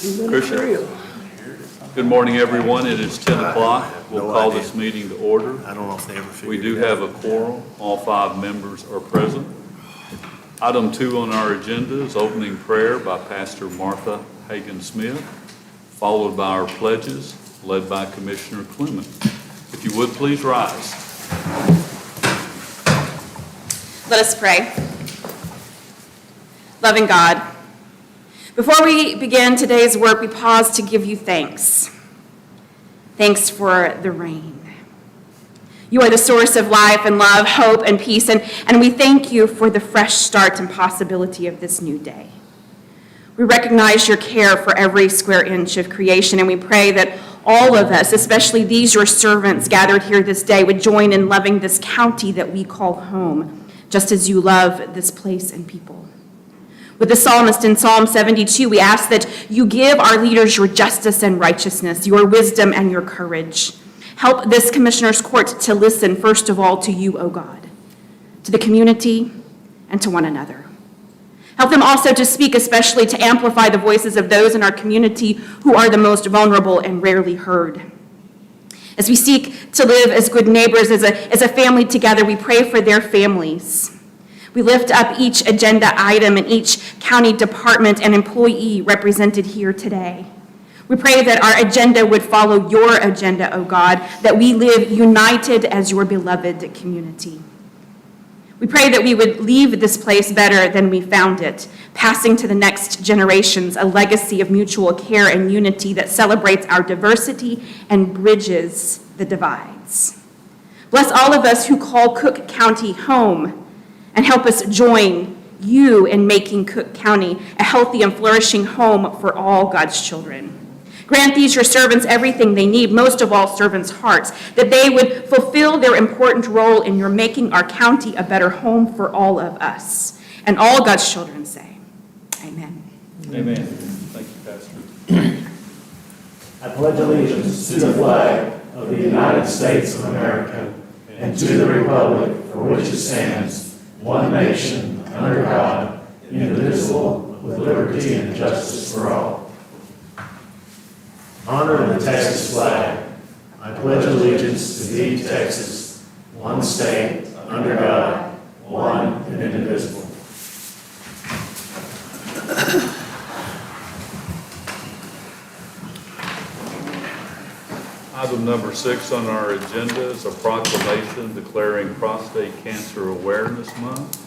Christian. Good morning, everyone. It is 10 o'clock. We'll call this meeting to order. I don't know if they ever figured We do have a quorum. All 5 members are present. Item 2 on our agenda is opening prayer by Pastor Martha Hagin Smith, followed by our pledges led by Commissioner Clement. If you would, please rise. Let us pray. Loving God, before we begin today's work, we pause to give you thanks. Thanks for the rain. You are the source of life and love, hope and peace, and we thank you for the fresh start and possibility of this new day. We recognize your care for every square inch of creation, and we pray that all of us, especially these your servants gathered here this day, would join in loving this county that we call home, just as you love this place and people. With the psalmist in Psalm 72, we ask that you give our leaders your justice and righteousness, your wisdom and your courage. Help this Commissioners Court to listen, first of all, to you, O God, to the community, and to one another. Help them also to speak, especially to amplify the voices of those in our community who are the most vulnerable and rarely heard. As we seek to live as good neighbors, as a family together, we pray for their families. We lift up each agenda item and each county department and employee represented here today. We pray that our agenda would follow your agenda, O God, that we live united as your beloved community. We pray that we would leave this place better than we found it, passing to the next generations a legacy of mutual care and unity that celebrates our diversity and bridges the divides. Bless all of us who call Cooke County home, and help us join you in making Cooke County a healthy and flourishing home for all God's children. Grant these your servants everything they need, most of all servants' hearts, that they would fulfill their important role in your making our county a better home for all of us. And all God's children say, amen. Amen. Thank you, Pastor. I pledge allegiance to the flag of the United States of America and to the republic for which it stands, one nation, under God, indivisible, with liberty and justice for all. Honor the Texas flag. I pledge allegiance to thee, Texas, one state, under God, one and indivisible. Item number 6 on our agenda is a proclamation declaring Prostate Cancer Awareness Month.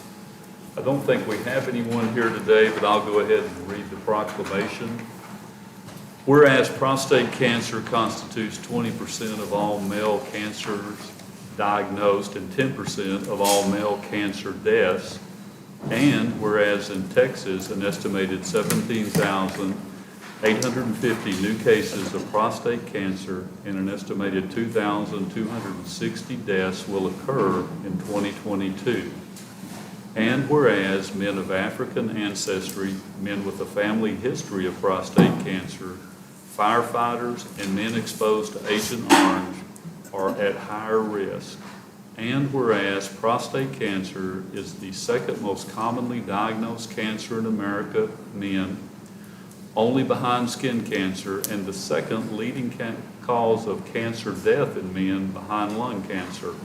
I don't think we have anyone here today, but I'll go ahead and read the proclamation. Whereas prostate cancer constitutes 20% of all male cancers diagnosed and 10% of all male cancer deaths, and whereas in Texas an estimated 17,850 new cases of prostate cancer and an estimated 2,260 deaths will occur in 2022. And whereas men of African ancestry, men with a family history of prostate cancer, firefighters, and men exposed to Agent Orange are at higher risk. And whereas prostate cancer is the second most commonly diagnosed cancer in America, men, only behind skin cancer, and the second leading cause of cancer death in men behind lung cancer.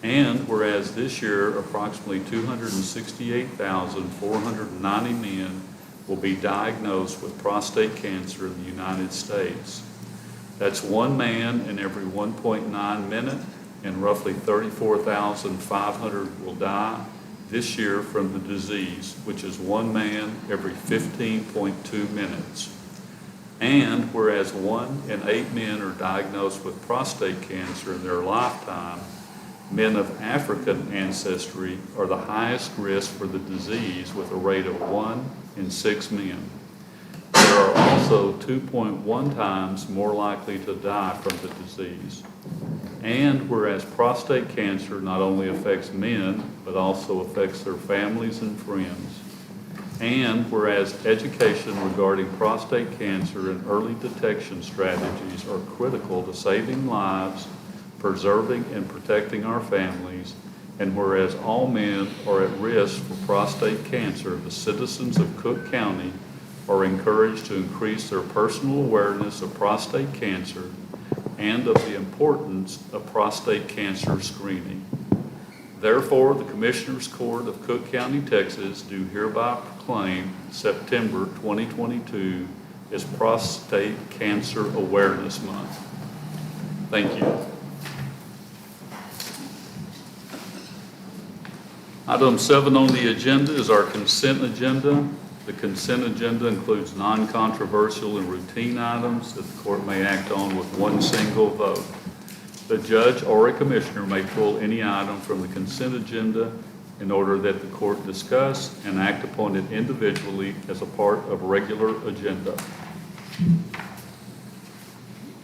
And whereas this year approximately 268,490 men will be diagnosed with prostate cancer in the United States. That's one man in every 1.9 minutes, and roughly 34,500 will die this year from the disease, which is one man every 15.2 minutes. And whereas 1 in 8 men are diagnosed with prostate cancer in their lifetime, men of African ancestry are the highest risk for the disease with a rate of 1 in 6 men. They are also 2.1 times more likely to die from the disease. And whereas prostate cancer not only affects men, but also affects their families and friends. And whereas education regarding prostate cancer and early detection strategies are critical to saving lives, preserving and protecting our families, and whereas all men are at risk for prostate cancer, the citizens of Cooke County are encouraged to increase their personal awareness of prostate cancer and of the importance of prostate cancer screening. Therefore, the Commissioners Court of Cooke County, Texas, do hereby proclaim September 2022 as Prostate Cancer Awareness Month. Thank you. Item 7 on the agenda is our consent agenda. The consent agenda includes non-controversial and routine items that the court may act on with one single vote. The judge or a commissioner may pull any item from the consent agenda in order that the court discuss and act upon it individually as a part of regular agenda.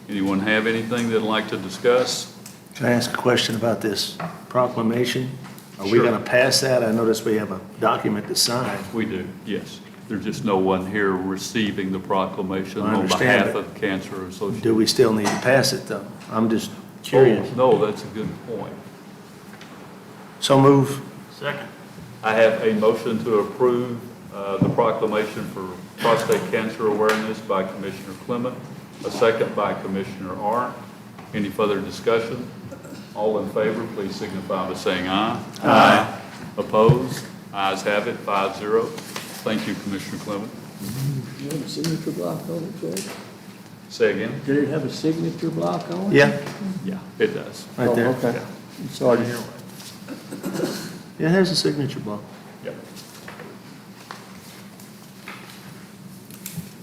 Anyone have anything they'd like to discuss? Can I ask a question about this proclamation? Are we Sure. going to pass that? I noticed we have a document to sign. We do, yes. There's just no one here receiving the proclamation I on understand, behalf but of the Cancer Association. Do we still need to pass it, though? I'm just curious. Oh, no, that's a good point. So move. Second. I have a motion to approve the proclamation for prostate cancer awareness by Commissioner Clement, a second by Commissioner Arndt. Any further discussion? All in favor, please signify by saying aye. Aye. Opposed? Ayes have it, 5-0. Thank you, Commissioner Clement. You have a signature block on it, Judge? Say again? Did it have a signature block on it? Yeah, Yeah, it does. right Oh, there. okay. Yeah. I'm sorry to hear Yeah, there's a signature block. Yeah.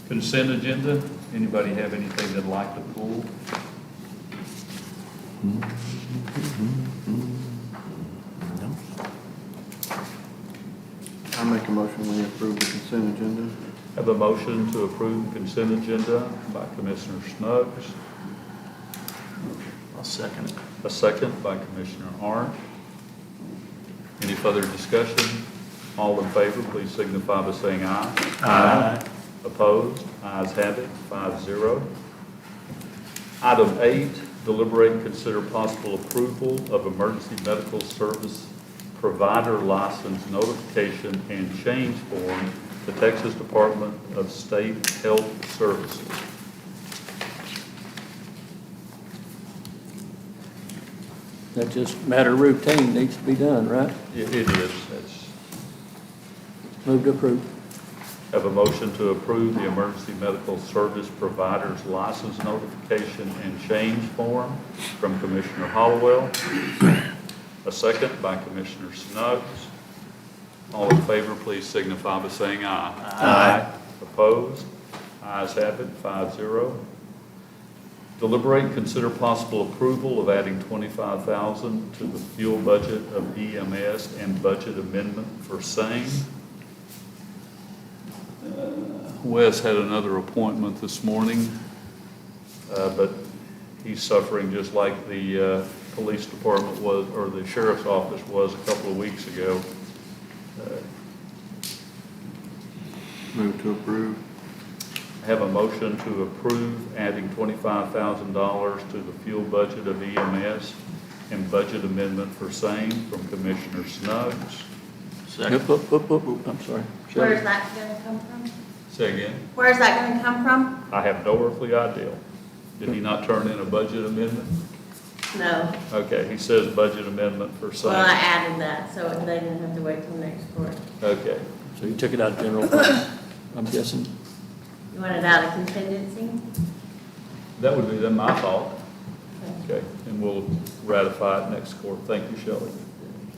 Consent agenda, anybody have anything they'd like to pull? No. I make a motion we approve the consent agenda. Have a motion to approve the consent agenda by Commissioner Snuggs, I'll second it. a second by Commissioner Arndt. Any further discussion? All in favor, please signify by saying aye. Aye. Opposed? Ayes have it, 5-0. Item 8, deliberate and consider possible approval of emergency medical service provider license notification and change form to Texas Department of State Health Services. that. That just matter of routine needs to be done, right? It is. That's- Move to approve. Have a motion to approve the emergency medical service provider's license notification and change form from Commissioner Hollowell. A second by Commissioner Snuggs. All in favor, please signify by saying aye. Aye. Opposed? Ayes have it, 5-0. Deliberate and consider possible approval of adding $25,000 to the fuel budget of EMS and budget amendment for same. Wes had another appointment this morning, but he's suffering just like the police department was, or the sheriff's office was a couple of weeks ago. Move to approve. Have a motion to approve adding $25,000 to the fuel budget of EMS and budget amendment for same from Commissioner Snuggs. Oop, oop, oop, oop, oop. I'm sorry. Where's Shelley. that gonna come from? Say again? Where's that gonna come from? I have no earthly idea. Did he not turn in a budget amendment? No. Okay, he says budget amendment for Well, I same. added that, so they didn't have to wait till next court. Okay. So you took it out of general fund, I'm guessing? You want it out of contingency? That would be then my fault. Okay, and we'll ratify it next court. Thank you, Shelley.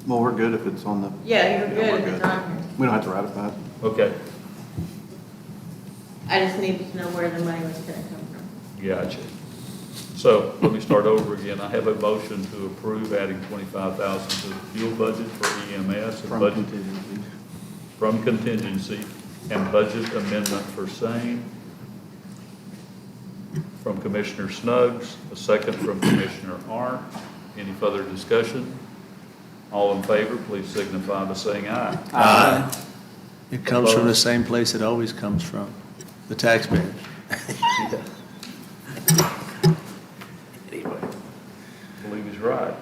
Well, we're good if it's on the, Yeah, you're Yeah, good we're if it's good. on here. we don't have to ratify it. Okay, I just needed to know where the money was gonna come from. gotcha. So let me start over again. I have a motion to approve adding $25,000 to the fuel budget for EMS and From budget contingency. from contingency and budget amendment for same from Commissioner Snuggs, a second from Commissioner Arndt. Any further discussion? All in favor, please signify by saying aye. Aye. It comes from the same place it always comes from, the taxpayers. Anyway, I believe he's right.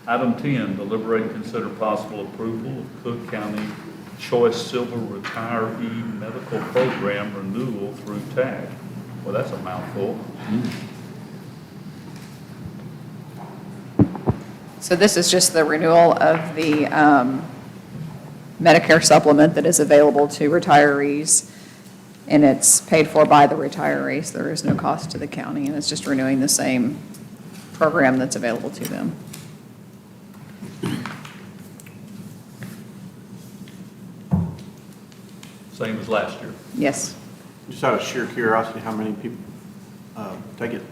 Item 10, deliberate and consider possible approval of Cooke County Choice Silver Retiree Medical Program Renewal through TAG. Well, that's a mouthful. So this is just the renewal of the Medicare supplement that is available to retirees, and it's paid for by the retirees. There is no cost to the county, and it's just renewing the same program that's available to them. Same as last year. Yes, Just out of sheer curiosity, how many people take it?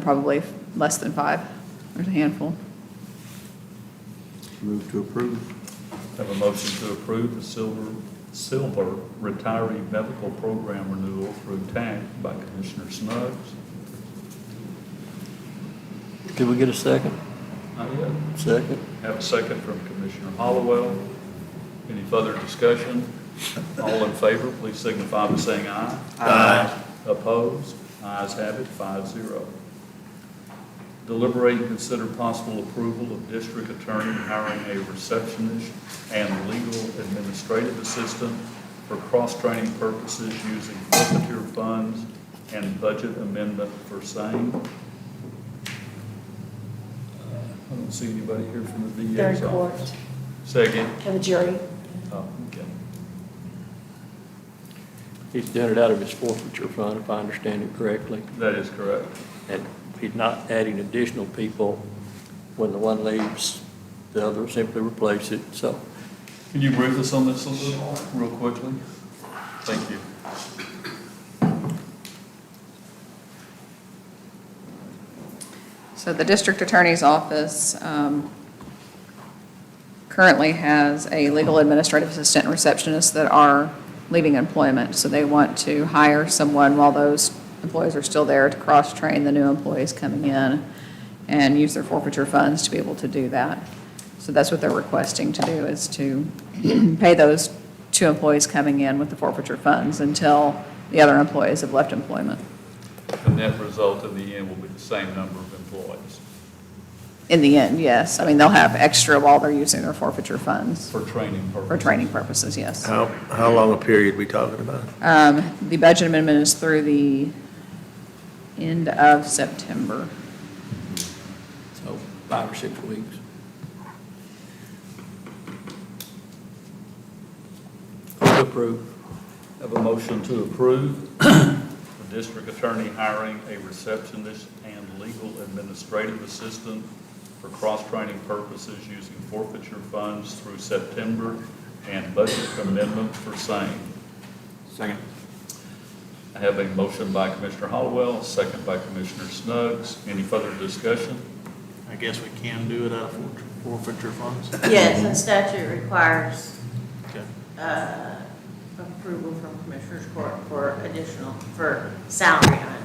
probably less than 5. There's a handful. Move to approve. Have a motion to approve the Silver Retiree Medical Program Renewal through TAG by Commissioner Snuggs. Did we get a second? Not yet. Second? Have a second from Commissioner Hollowell. Any further discussion? All in favor, please signify by saying aye. Aye. Opposed? Ayes have it, 5-0. Deliberate and consider possible approval of district attorney hiring a receptionist and legal administrative assistant for cross-training purposes using forfeiture funds and budget amendment for same. I don't see anybody here from the DA's Third office. court, Say again? and the jury. Oh, okay. He's done it out of his forfeiture fund, if I understand it correctly. That is correct. And he's not adding additional people. When the one leaves, the other will simply replace it, so. Can you brief us on this a little, real quickly? Thank you. So the district attorney's office currently has a legal administrative assistant and receptionist that are leaving employment. So they want to hire someone while those employees are still there to cross-train the new employees coming in and use their forfeiture funds to be able to do that. So that's what they're requesting to do, is to pay those 2 employees coming in with the forfeiture funds until the other employees have left employment. The net result in the end will be the same number of employees In the end, yes. I mean, they'll have extra while they're using their forfeiture funds for training purposes. for training purposes, yes. How long a period we talking about? The budget amendment is through the end of September. So 5 or 6 weeks. To approve. Have a motion to approve the district attorney hiring a receptionist and legal administrative assistant for cross-training purposes using forfeiture funds through September and budget amendment for same. Second. I have a motion by Commissioner Hollowell, a second by Commissioner Snuggs. Any further discussion? I guess we can do it out of forfeiture funds? Yes, the statute requires Okay. approval from Commissioners Court for salary on,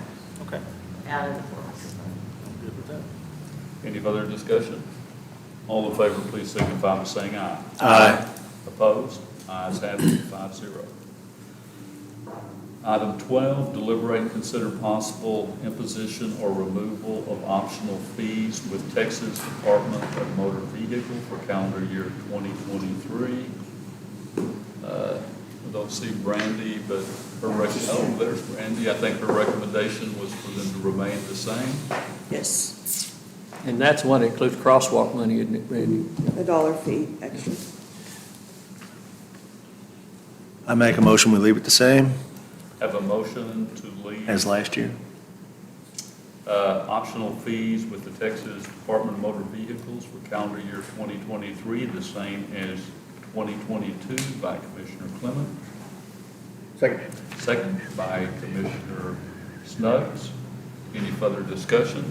Okay, out of the forfeiture fund. I'm good with that. Any further discussion? All in favor, please signify by saying aye. Aye. Opposed? Ayes have it, 5-0. Item 12, deliberate and consider possible imposition or removal of optional fees with Texas Department of Motor Vehicle for calendar year 2023. I don't see Brandy, but there's Brandy. I think her recommendation was for them to remain the same. Yes, And that's one that includes crosswalk money, isn't it, Randy? $1 fee extra. I make a motion, we leave it the same Have a motion to leave as last year. optional fees with the Texas Department of Motor Vehicles for calendar year 2023, the same as 2022 by Commissioner Clement. Second. Second by Commissioner Snuggs. Any further discussion?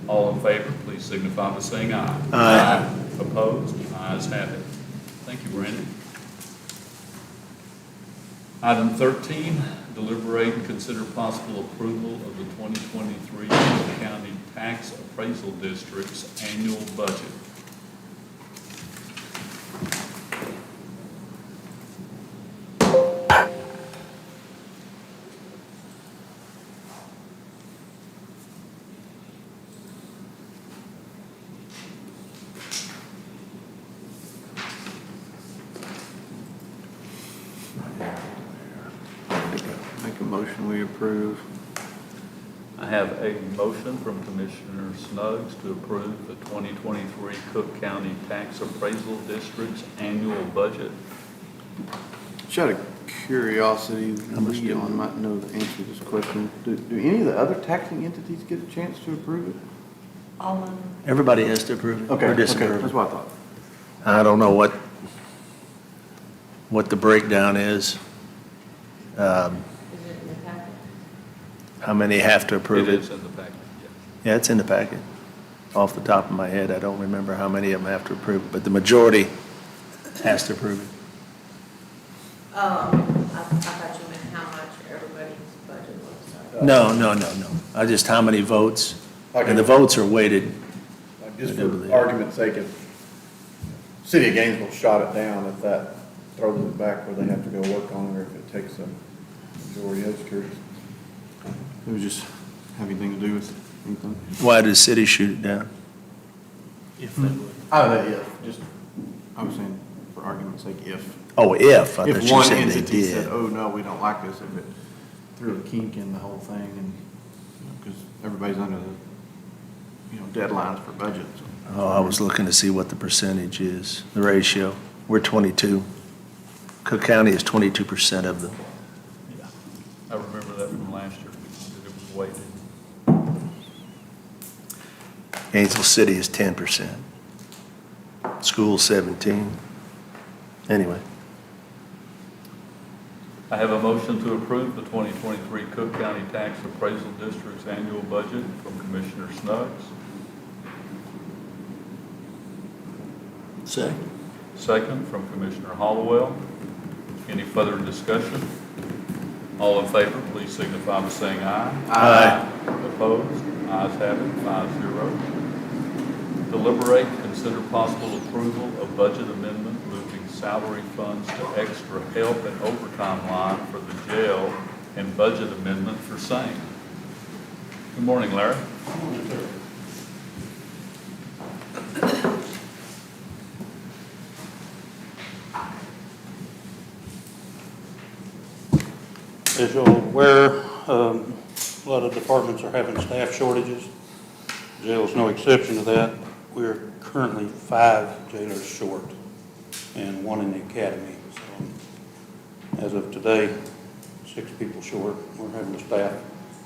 All in favor, please signify by saying aye. Aye. Opposed? Ayes have it. Thank you, Brandon. Item 13, deliberate and consider possible approval of the 2023 Cooke County Tax Appraisal District's annual budget. motion we approve. I have a motion from Commissioner Snuggs to approve the 2023 Cooke County Tax Appraisal District's annual budget. Just out of curiosity, Leon might know the answer to this question. Do any of the other taxing entities get a chance to approve it? All of them. Everybody has to approve it Okay, or okay, disapprove that's it. what I thought. I don't know what the breakdown is. Is it in the packet? How many have to approve It it? is in the package, yes. Yeah, it's in the packet. Off the top of my head, I don't remember how many of them have to approve it, but the majority has to approve it. I thought you meant how much everybody's budget was. No. I just how many votes, and the votes are weighted. Just for argument's sake, if City of Gainesville shot it down, if that throws it back where they have to go work on it, or if it takes a majority, I was curious. It was just have anything to do with anything? Why did the city shoot it down? If they would. Yeah, just, I was saying for argument's sake, if. Oh, if, I thought If you one said they entity said, did. oh, no, we don't like this, if it threw a kink in the whole thing and, because everybody's under the, deadlines for budgets. Oh, I was looking to see what the percentage is, the ratio. We're 22. Cook County is 22% of them. Yeah. I remember that from last year, that it was weighted. Gainesville City is 10%. School 17. Anyway. I have a motion to approve the 2023 Cooke County Tax Appraisal District's annual budget from Commissioner Snuggs. Second. Second from Commissioner Hollowell. Any further discussion? All in favor, please signify by saying aye. Aye. Opposed? Ayes have it, 5-0. Deliberate, consider possible approval of budget amendment moving salary funds to extra help and overtime line for the jail and budget amendment for same. Good morning, Larry. As you're aware, a lot of departments are having staff shortages. Jail is no exception to that. We're currently 5 jailers short and 1 in the academy. So as of today, 6 people short. We're having to staff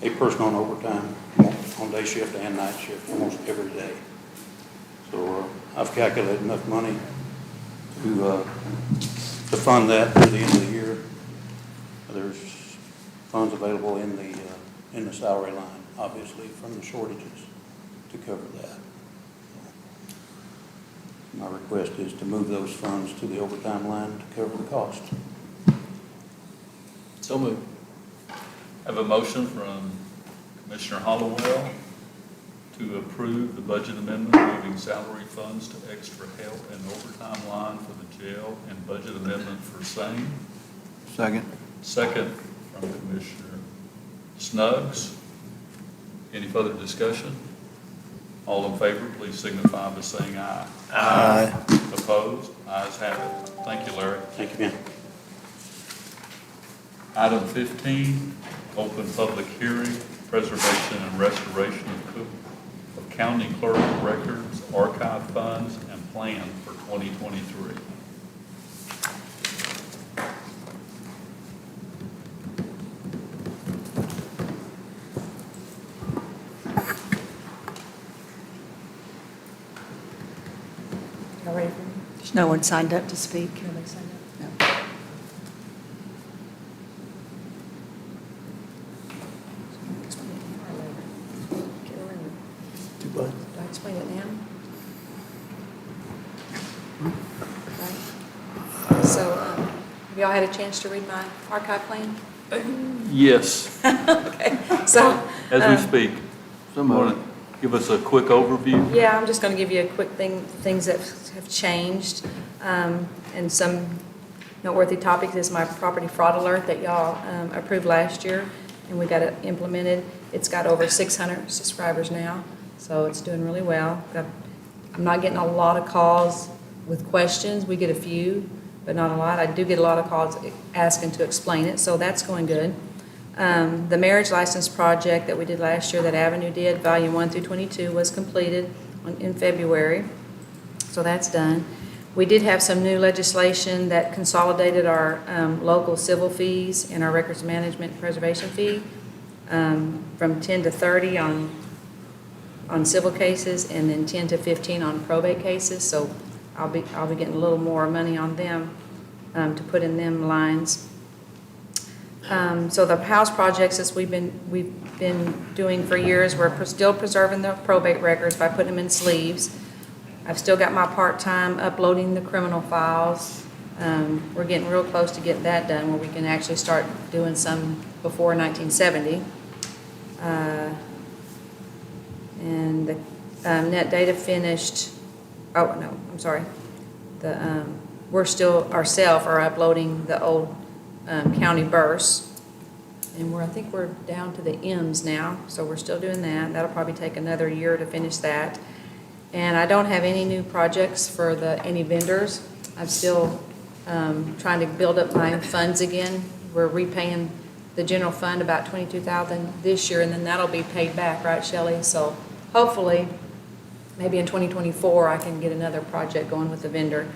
a person on overtime, on day shift and night shift almost every day. So I've calculated enough money to fund that through the end of the year. There's funds available in the salary line, obviously, from the shortages to cover that. My request is to move those funds to the overtime line to cover the cost. So moved. I have a motion from Commissioner Hollowell to approve the budget amendment moving salary funds to extra help and overtime line for the jail and budget amendment for same. Second. Second from Commissioner Snuggs. Any further discussion? All in favor, please signify by saying aye. Aye. Opposed? Ayes have it. Thank you, Larry. Thank you, Ben. Item 15, open public hearing, preservation and restoration of county clerk records, archive funds, and plan for 2023. Y'all ready for me? There's no one signed up to speak. Nobody signed up? No. Do what? Do I explain it now? Right. So, have y'all had a chance to read my archive plan? Yes, Okay, so. as we speak. Some of Want to give us a quick overview? Yeah, I'm just going to give you a quick things that have changed. And some noteworthy topics is my property fraud alert that y'all approved last year, and we got it implemented. It's got over 600 subscribers now, so it's doing really well. I'm not getting a lot of calls with questions. We get a few, but not a lot. I do get a lot of calls asking to explain it, so that's going good. The marriage license project that we did last year, that Avenue did, Volume 1 through 22, was completed in February, so that's done. We did have some new legislation that consolidated our local civil fees and our records management preservation fee from 10 to 30 on civil cases, and then 10 to 15 on probate cases. So I'll be getting a little more money on them to put in them lines. So the house projects, as we've been doing for years, we're still preserving the probate records by putting them in sleeves. I've still got my part-time uploading the criminal files. We're getting real close to getting that done, where we can actually start doing some before 1970. And the net data finished, oh, no, I'm sorry. We're still, ourselves are uploading the old county burse. And I think we're down to the M's now, so we're still doing that. That'll probably take another year to finish that. And I don't have any new projects for any vendors. I'm still trying to build up my funds again. We're repaying the general fund about $22,000 this year, and then that'll be paid back, right, Shelley? So hopefully, maybe in 2024, I can get another project going with the vendor,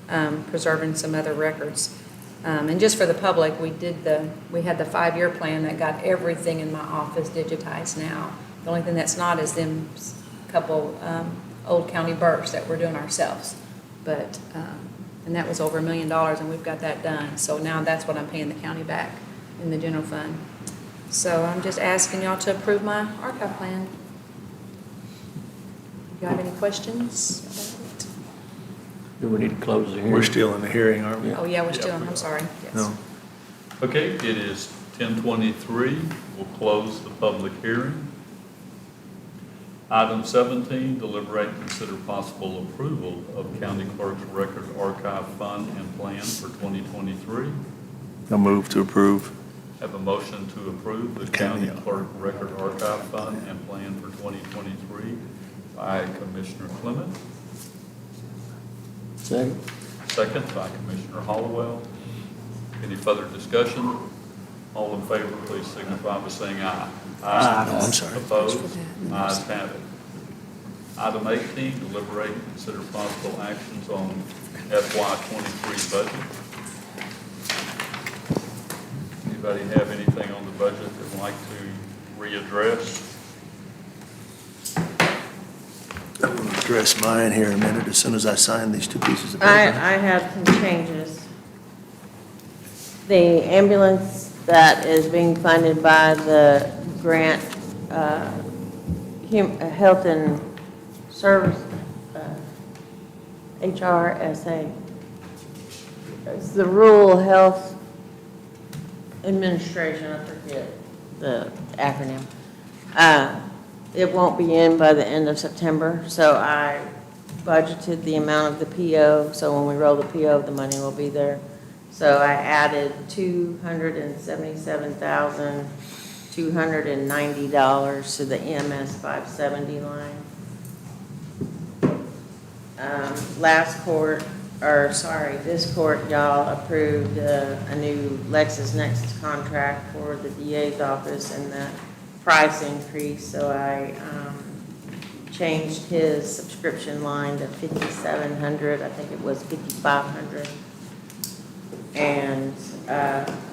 preserving some other records. And just for the public, we had the 5-year plan that got everything in my office digitized now. The only thing that's not is them couple old county burps that we're doing ourselves. But, and that was over $1 million, and we've got that done. So now that's what I'm paying the county back in the general fund. So I'm just asking y'all to approve my archive plan. Do you have any questions about it? Do we need to close the hearing? We're still in the hearing, aren't we? Oh, yeah, we're still, I'm sorry. Yes. No. Okay, it is 10:23. We'll close the public hearing. Item 17, deliberate and consider possible approval of County Clerk's Record Archive Fund and Plan for 2023. I'll move to approve. Have a motion to approve the County Clerk Record Archive Fund and Plan for 2023 by Commissioner Clement. Second. Second by Commissioner Hollowell. Any further discussion? All in favor, please signify by saying aye. Aye. Oh, I'm sorry. Opposed? Ayes have it. Item 18, deliberate and consider possible actions on FY23 budget. Anybody have anything on the budget they'd like to readdress? I'm going to address mine here in a minute as soon as I sign these 2 pieces of paper. I have some changes. The ambulance that is being funded by the grant, Health and Service, HRSA. It's the Rural Health Administration, I forget the acronym. It won't be in by the end of September, so I budgeted the amount of the PO, so when we roll the PO, the money will be there. So I added $277,290 to the EMS 570 line. This court, y'all approved a new LexisNexis contract for the DA's office and the price increase, so I changed his subscription line to $5,700. I think it was $5,500. And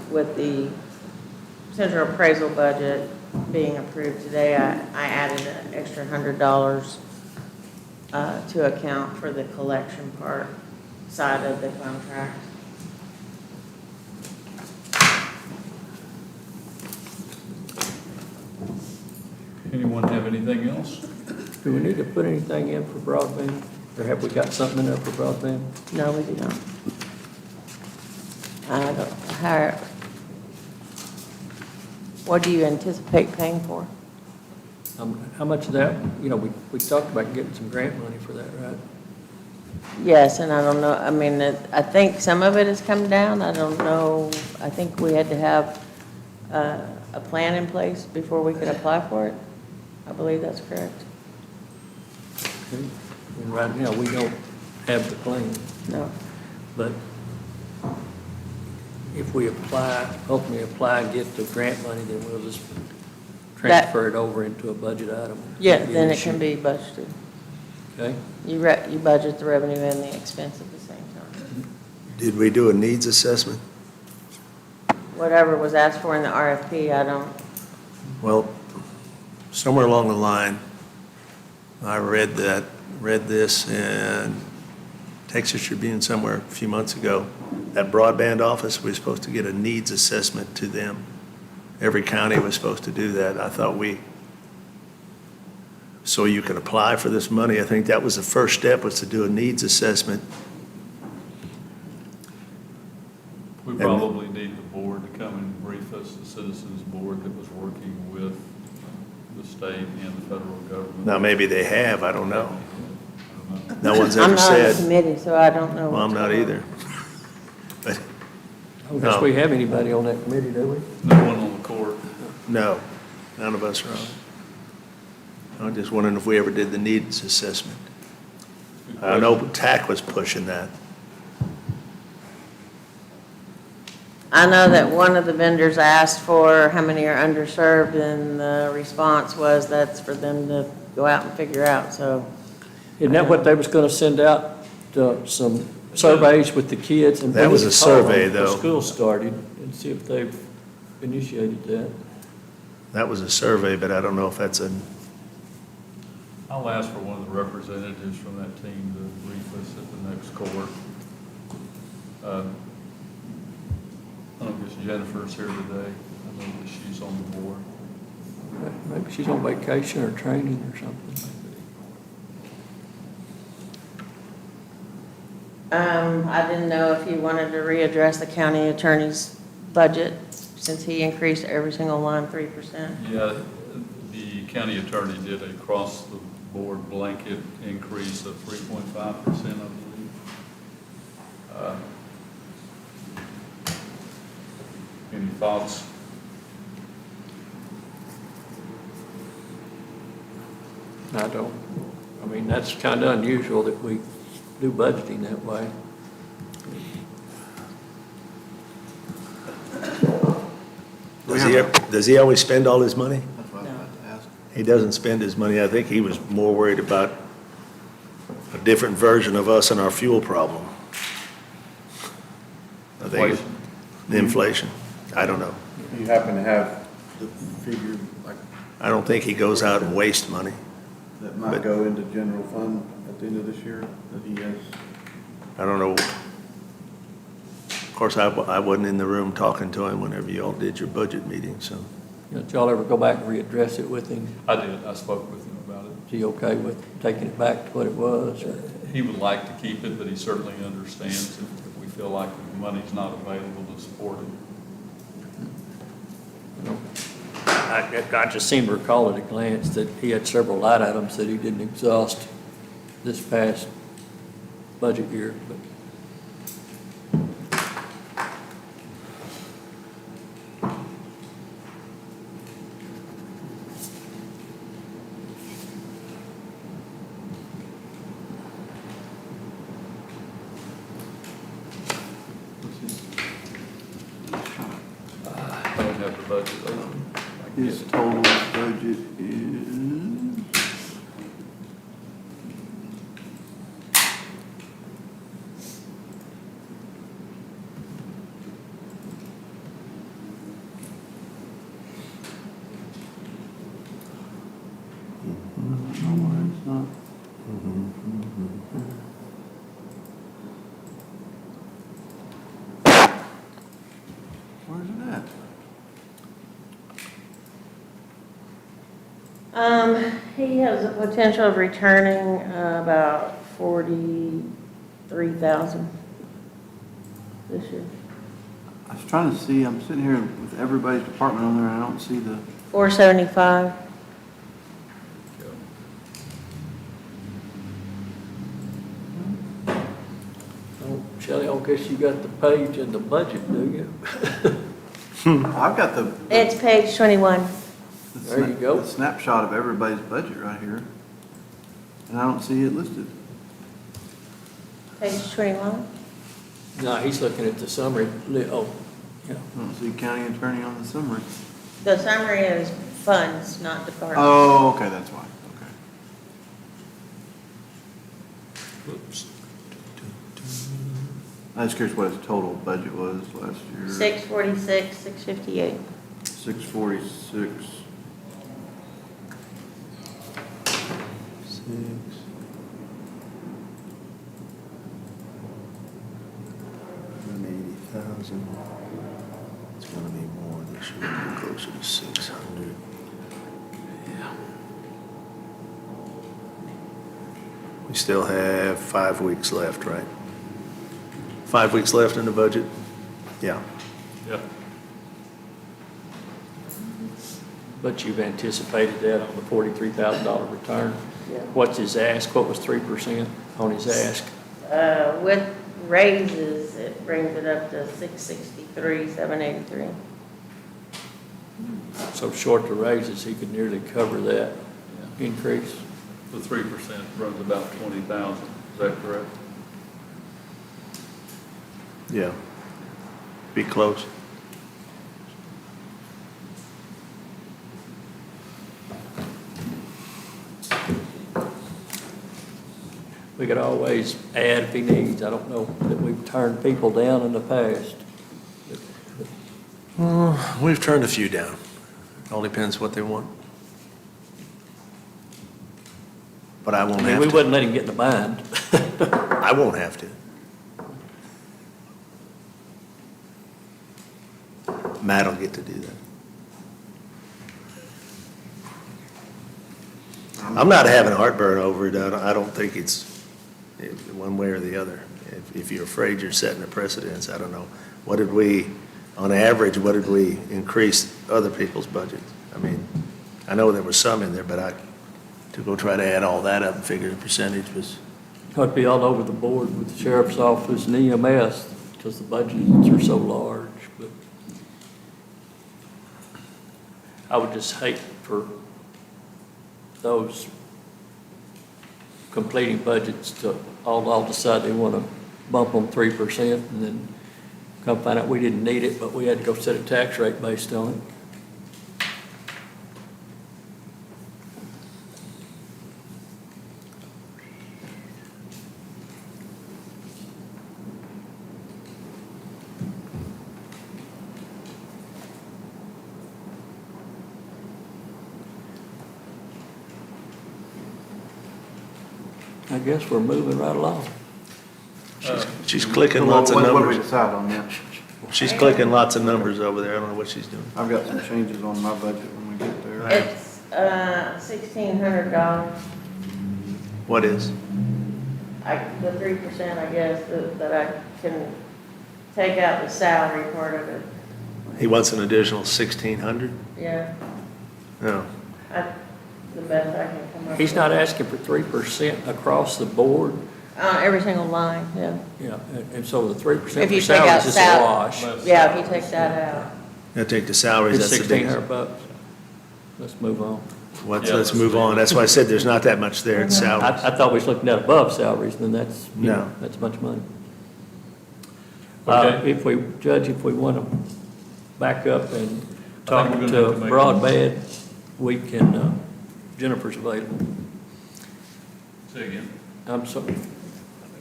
with the central appraisal budget being approved today, I added an extra $100 to account for the collection part side of the contract. Anyone have anything else? Do we need to put anything in for broadband? Or have we got something in there for broadband? No, we do not. What do you anticipate paying for? How much of that, we talked about getting some grant money for that, right? Yes, and I don't know, I mean, I think some of it has come down. I don't know. I think we had to have a plan in place before we could apply for it. I believe that's correct. Okay. And right now, we don't have the plan, No. but if we apply, ultimately apply and get the grant money, then we'll just transfer it over into a budget item? Yeah, then it can be budgeted. Okay? You budget the revenue and the expense at the same time. Did we do a needs assessment? Whatever was asked for in the RFP, I don't, Well, somewhere along the line, I read this in Texas Tribune somewhere a few months ago. That broadband office, we were supposed to get a needs assessment to them. Every county was supposed to do that. I thought so you could apply for this money. I think that was the first step, was to do a needs assessment. We probably need the board to come and brief us, the citizens board that was working with the state and the federal government. Now, maybe they have, I don't know. I don't know. No one's I'm ever not on the said. committee, so I don't know. Well, I'm what's not going on. either. But, I don't guess we have anybody on that committee, do we? No one on the court. no, none of us are on it. I'm just wondering if we ever did the needs assessment. I know TAC was pushing that. I know that one of the vendors asked for how many are underserved, and the response was that's for them to go out and figure out, so. Isn't that what they was gonna send out, some surveys with the kids? And That was we a need to call them survey, before though. School started, and see if they've initiated that. That was a survey, but I don't know if that's a, I'll ask for one of the representatives from that team to brief us at the next court. I don't guess Jennifer's here today. I know that she's on the board. Maybe she's on vacation or training or something. I didn't know if you wanted to readdress the county attorney's budget, since he increased every single line 3%. Yeah, the county attorney did a across-the-board blanket increase of 3.5%, I believe. Any thoughts? I don't. I mean, that's kind of unusual that we do budgeting that way. does he always spend all his money? That's what I was about to ask. He doesn't spend his money. I think he was more worried about a different version of us and our fuel problem. I think Inflation. the inflation. I don't know. You happen to have the figure, like, I don't think he goes out and wastes money. that might go into general fund at the end of this year, that he has? I don't know. Of course, I wasn't in the room talking to him whenever you all did your budget meeting, so. Did y'all ever go back and readdress it with him? I did. I spoke with him about it. Is he okay with taking it back to what it was? Or? He would like to keep it, but he certainly understands if we feel like the money's not available to support it. You know, I just seem to recall at a glance that he had several line items that he didn't exhaust this past budget year, but. I don't have the budget open. I can His get it. total budget is, it's not. Where's it at? He has a potential of returning about 43,000 this year. I was trying to see, I'm sitting here with everybody's department on there, and I don't see the, 475. Oh, Shelley, I guess you got the page in the budget, do you? I've got the. It's page 21. There you go. The snapshot of everybody's budget right here, and I don't see it listed. Page 21. No, he's looking at the summary. Oh, Yeah. I don't see county attorney on the summary. The summary is funds, not departments. Oh, okay, that's why, okay. Whoops. I was curious what his total budget was last year. 646, 658. 646. 180,000. It's gonna be more this year, closer to 600. Yeah. We still have 5 weeks left, right? 5 weeks left in the budget? Yeah. Yeah. But you've anticipated that on the $43,000 return. Yeah. What's his ask? What was 3% on his ask? With raises, it brings it up to 663, 783. So short the raises, he could nearly cover that increase. The 3% runs about 20,000, is that correct? Yeah. Be close. We could always add if he needs. I don't know that we've turned people down in the past. We've turned a few down. All depends what they want. But I won't I mean, have we to. wouldn't let him get in the bind. I won't have to. Matt will get to do that. I'm not having heartburn over it. I don't think it's one way or the other. If you're afraid you're setting a precedence, I don't know. What did we, on average, what did we increase other people's budgets? I mean, I know there was some in there, but to go try to add all that up and figure the percentage was, I'd be all over the board with the sheriff's office and EMS because the budgets are so large. But I would just hate for those completing budgets to all decide they want to bump them 3% and then come find out we didn't need it, but we had to go set a tax rate based on it. I guess we're moving right along. she's clicking What lots of do we numbers. decide on that? She's clicking lots of numbers over there. I don't know what she's doing. I've got some changes on my budget when we get there. It's $1,600. What is? The 3%, I guess, that I can take out the salary part of it. He wants an additional 1,600? Yeah, No. the best I can come up with. He's not asking for 3% across the board. Every single line, yeah. Yeah, and so the 3% If you for take out salaries is a sal- wash. Yeah, if you take that out. I'll take the salaries, It's that's the biggest. $1,600. Let's move on. Let's move on. That's why I said there's not that much there in salaries. I thought we was looking at above salaries, then that's, No. that's a bunch of money. Okay. If we want to back up and I talk think we're to gonna have to make a broadband, we can, Jennifer's available. Say again. I'm sorry.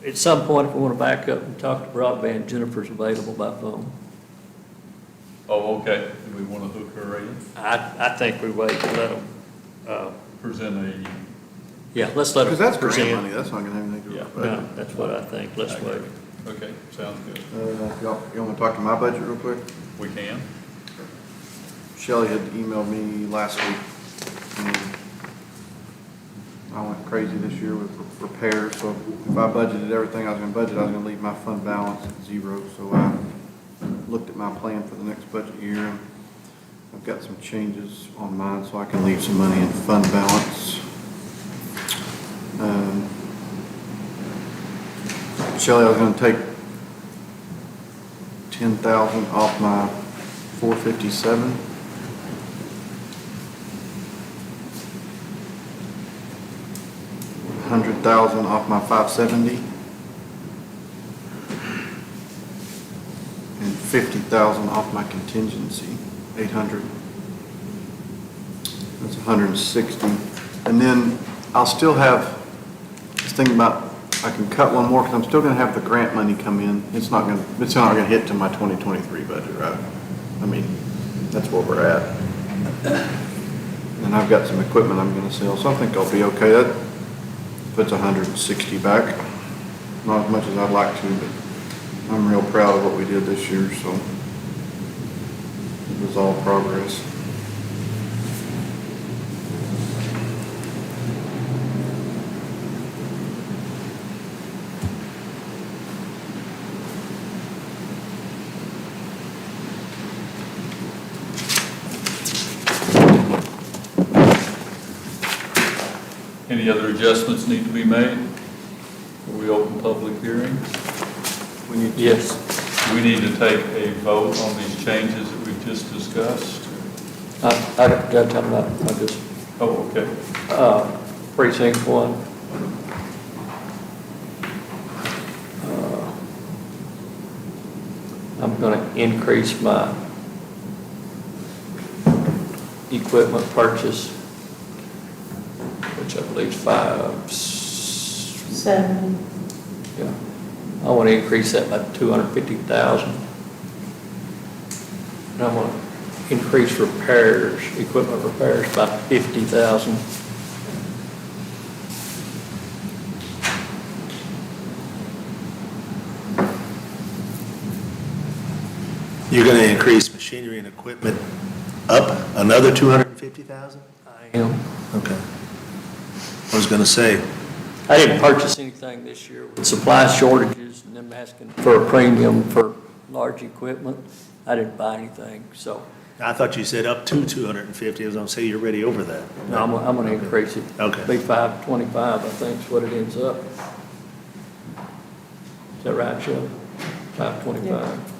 At some point, if we want to back up and talk to broadband, Jennifer's available by phone. Oh, okay. Do we want to hook her in? I think we wait and let them, Present a, yeah, let's let them Because that's grant present. money, that's not gonna have anything to do with the No, budget. that's what I think. Let's wait. okay, sounds good. You want to talk to my budget real quick? We can? Shelley had emailed me last week. And I went crazy this year with repairs, so if I budgeted everything I was gonna budget, I was gonna leave my fund balance at zero. So I looked at my plan for the next budget year, and I've got some changes on mine so I can leave some money in fund balance. Shelley, I was gonna take 10,000 off my 457. $100,000 off my 570. And $50,000 off my contingency, 800. That's 160. And then I'll still have, just thinking about, I can cut one more because I'm still going to have the grant money come in. It's not going to hit to my 2023 budget, right? I mean, that's where we're at. And I've got some equipment I'm going to sell, so I think I'll be okay. That puts 160 back. Not as much as I'd like to, but I'm real proud of what we did this year, so it was all progress. Any other adjustments need to be made? Before we open public hearing? Yes. We need to take a vote on these changes that we've just discussed. I got time about, I just, Oh, okay. precinct 1. I'm gonna increase my equipment purchase, which I believe is 7. yeah. I want to increase that by 250,000. And I want to increase repairs, equipment repairs by 50,000. You're going to increase machinery and equipment up another 250,000? I am. Okay. I was going to say, I didn't purchase anything this year with supply shortages and them asking for a premium for large equipment. I didn't buy anything, so I thought you said up to 250. I was going to say you're already over that. no, I'm going to increase it. Okay. Be 525, I think is what it ends up. Is that right, Shelley? 525.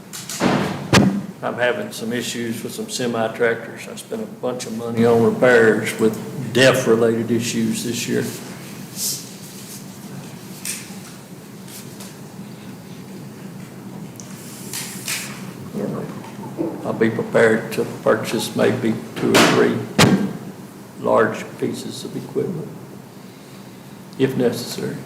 I'm having some issues with some semi-tractors. I spent a bunch of money on repairs with DEF-related issues this year. I'll be prepared to purchase maybe 2 or 3 large pieces of equipment, if necessary.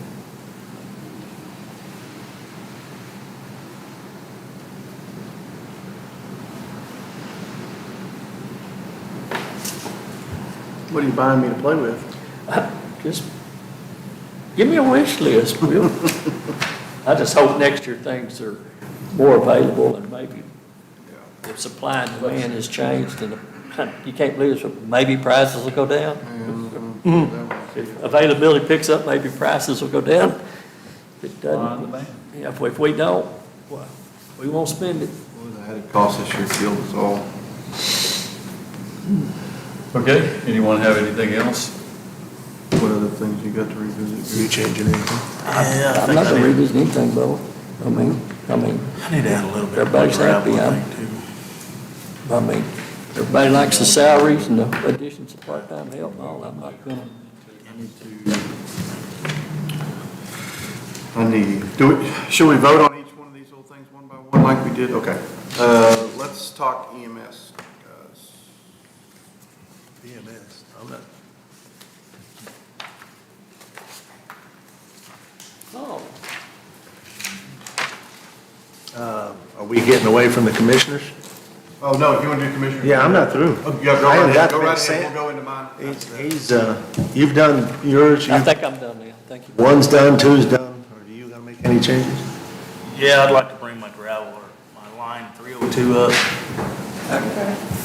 What are you buying me to play with? Just give me a wish list, Bill. I just hope next year things are more available and maybe if supply and demand has changed and you can't believe this, maybe prices will go down. If availability picks up, maybe prices will go down. If it doesn't, yeah, if we don't, well, we won't spend it. What was the added cost this year? Fuel was all. Okay, anyone have anything else? What other things you got to revisit? Are you changing anything? I'm not gonna revisit anything, Bo. I mean, I need to add a little bit. Everybody's happy, I mean, everybody likes the salaries and the additions of part-time help and all. I'm not gonna. Should we vote on each one of these little things one by one like we did? Okay. Let's talk EMS, guys. EMS, I'm not. Oh, Are we getting away from the commissioners? Oh, no, if you want to do commissioner. Yeah, I'm not through. Oh, yeah, go I right haven't got ahead, go to right say ahead, it. we'll go into mine. You've done yours, I think I'm done now, thank you. one's done, two's done, or are you gonna make any changes? Yeah, I'd like to bring my gravel or my line 302 up.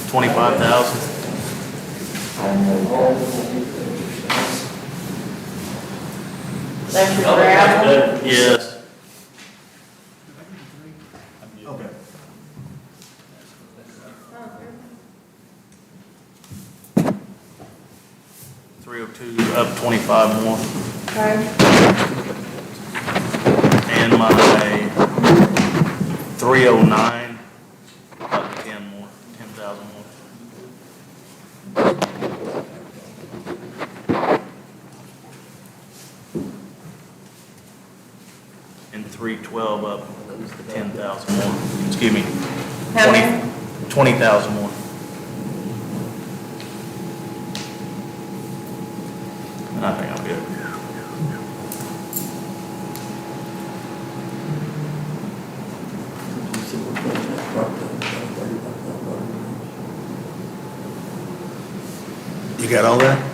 25,000. That's your gravel? Yes. Okay. 302 up 25 more. Okay. And my 309 up 10 more, 10,000 more. And 312 up 10,000 more. Excuse me, How many? 20,000 more. And I think I'm good. You got all that?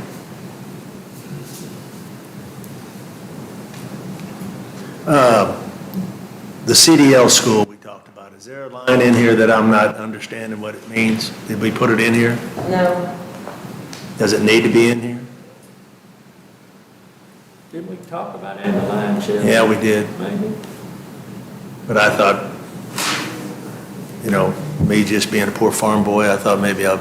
The CDL school we talked about, is there a line in here that I'm not understanding what it means? Did we put it in here? No, Does it need to be in here? Didn't we talk about it in the line, Shelley? Yeah, we did, Maybe? but I thought, you know, me just being a poor farm boy, I thought maybe I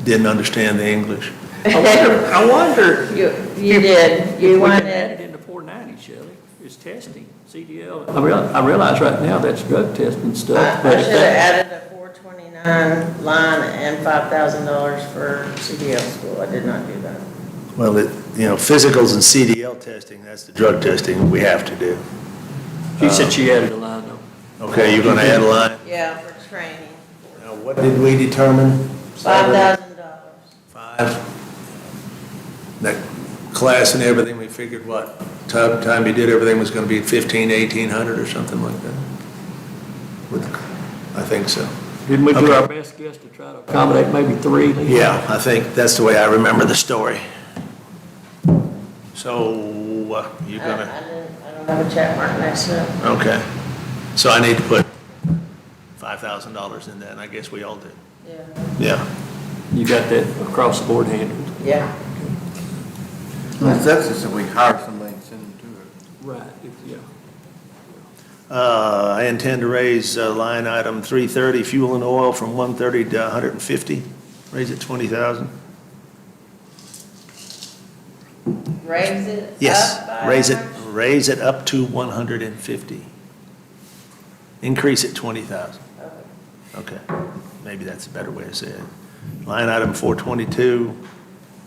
didn't understand the English. I wonder. you did, you If we can add wanted, it into 490, Shelley, it's testing, CDL. I realize right now that's drug testing stuff, but I if should have that, added a 429 line and $5,000 for CDL school. I did not do that. Well, physicals and CDL testing, that's the drug testing we have to do. she said she added a line though. Okay, you're gonna add a line? Yeah, for training, Now, what did we determine? $5,000. 5. That class and everything, we figured what, time you did everything was gonna be 1,100 or something like that? I think so. Didn't we do Okay. our best guess to try to accommodate maybe 3? Yeah, I think that's the way I remember the story. So, you're I gonna, don't have a check mark next to it. okay. So I need to put $5,000 in that, and I guess we all did. Yeah, Yeah. You got that across the board handled? yeah. That's just if we hire somebody and send them to it. Right, yeah. I intend to raise line item 330, fuel and oil, from 130 to 150. Raise it 20,000. Raise it Yes, up by raise it, how much? raise it up to 150. Increase it 20,000. Okay. Okay, maybe that's a better way to say it. Line item 422,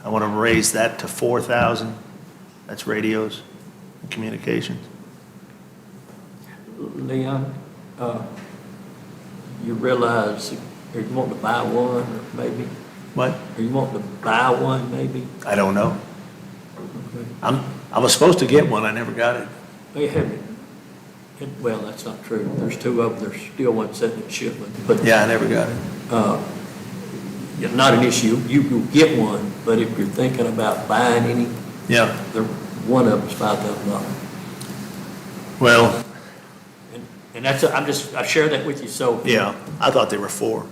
I want to raise that to 4,000. That's radios and communications. Leon, you realize, are you wanting to buy one, or maybe? What? Are you wanting to buy one, maybe? I don't know. Okay. I was supposed to get one, I never got it. They haven't, well, that's not true. There's 2 of them, there's still one sitting in shipment, but. Yeah, I never got it. Yeah, not an issue. You will get one, but if you're thinking about buying any, Yeah, one of them's $5,000. well, And that's, I share that with you, so. yeah, I thought there were 4.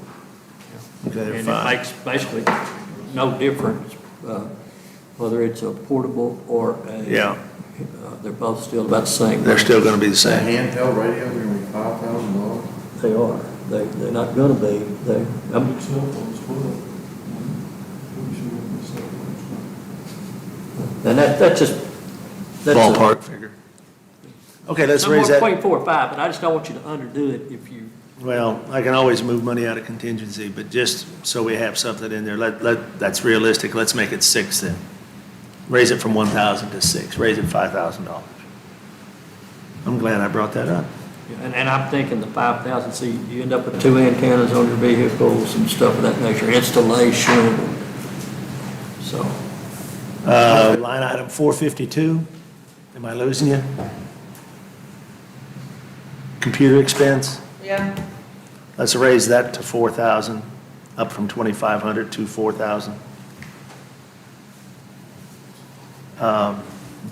Okay, they're And it 5. makes basically no difference, whether it's a portable or a. Yeah. They're both still about the same. They're still going to be the The same. handheld radio, are gonna be $5,000? They are. They're not gonna be. And that's just. that's a- Ballpark figure. Okay, let's raise Somewhere that. between 4 or 5, but I just don't want you to underdo it if you. Well, I can always move money out of contingency, but just so we have something in there, that's realistic, let's make it 6 then. Raise it from 1,000 to 6, raise it $5,000. I'm glad I brought that up. And I'm thinking the 5,000, see, you end up with 2 antennas on your vehicles and stuff of that nature, installation, so. Line item 452, am I losing you? Computer expense, Yeah, let's raise that to 4,000, up from 2,500 to 4,000.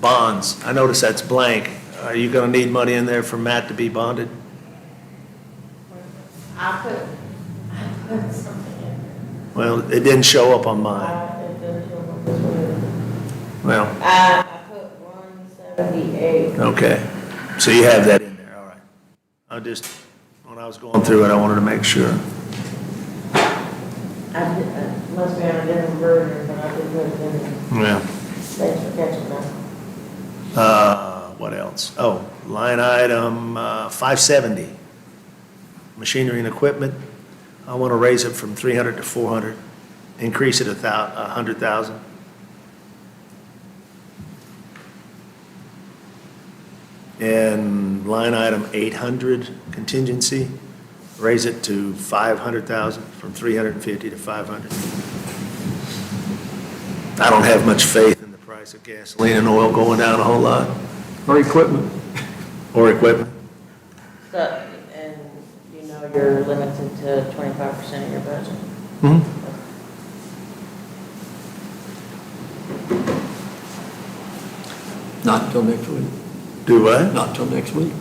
Bonds, I notice that's blank. Are you going to need money in there for Matt to be bonded? I put something in Well, it didn't show up on there. mine. It doesn't show what this one is. Well, I put 178. okay, so you have that in there, all right. When I was going through it, I wanted to make sure. I must be on a different version, but I did put it in there. Yeah. Thanks for catching that. What else? Oh, line item 570, machinery and equipment. I want to raise it from 300 to 400, increase it 100,000. And line item 800, contingency, raise it to 500,000, from 350 to 500. I don't have much faith in the price of gasoline and oil going down a whole lot, Or equipment. or equipment. So, and you know you're limited to 25% of your budget? Mhm. Not until next week. Do what? Not until next week.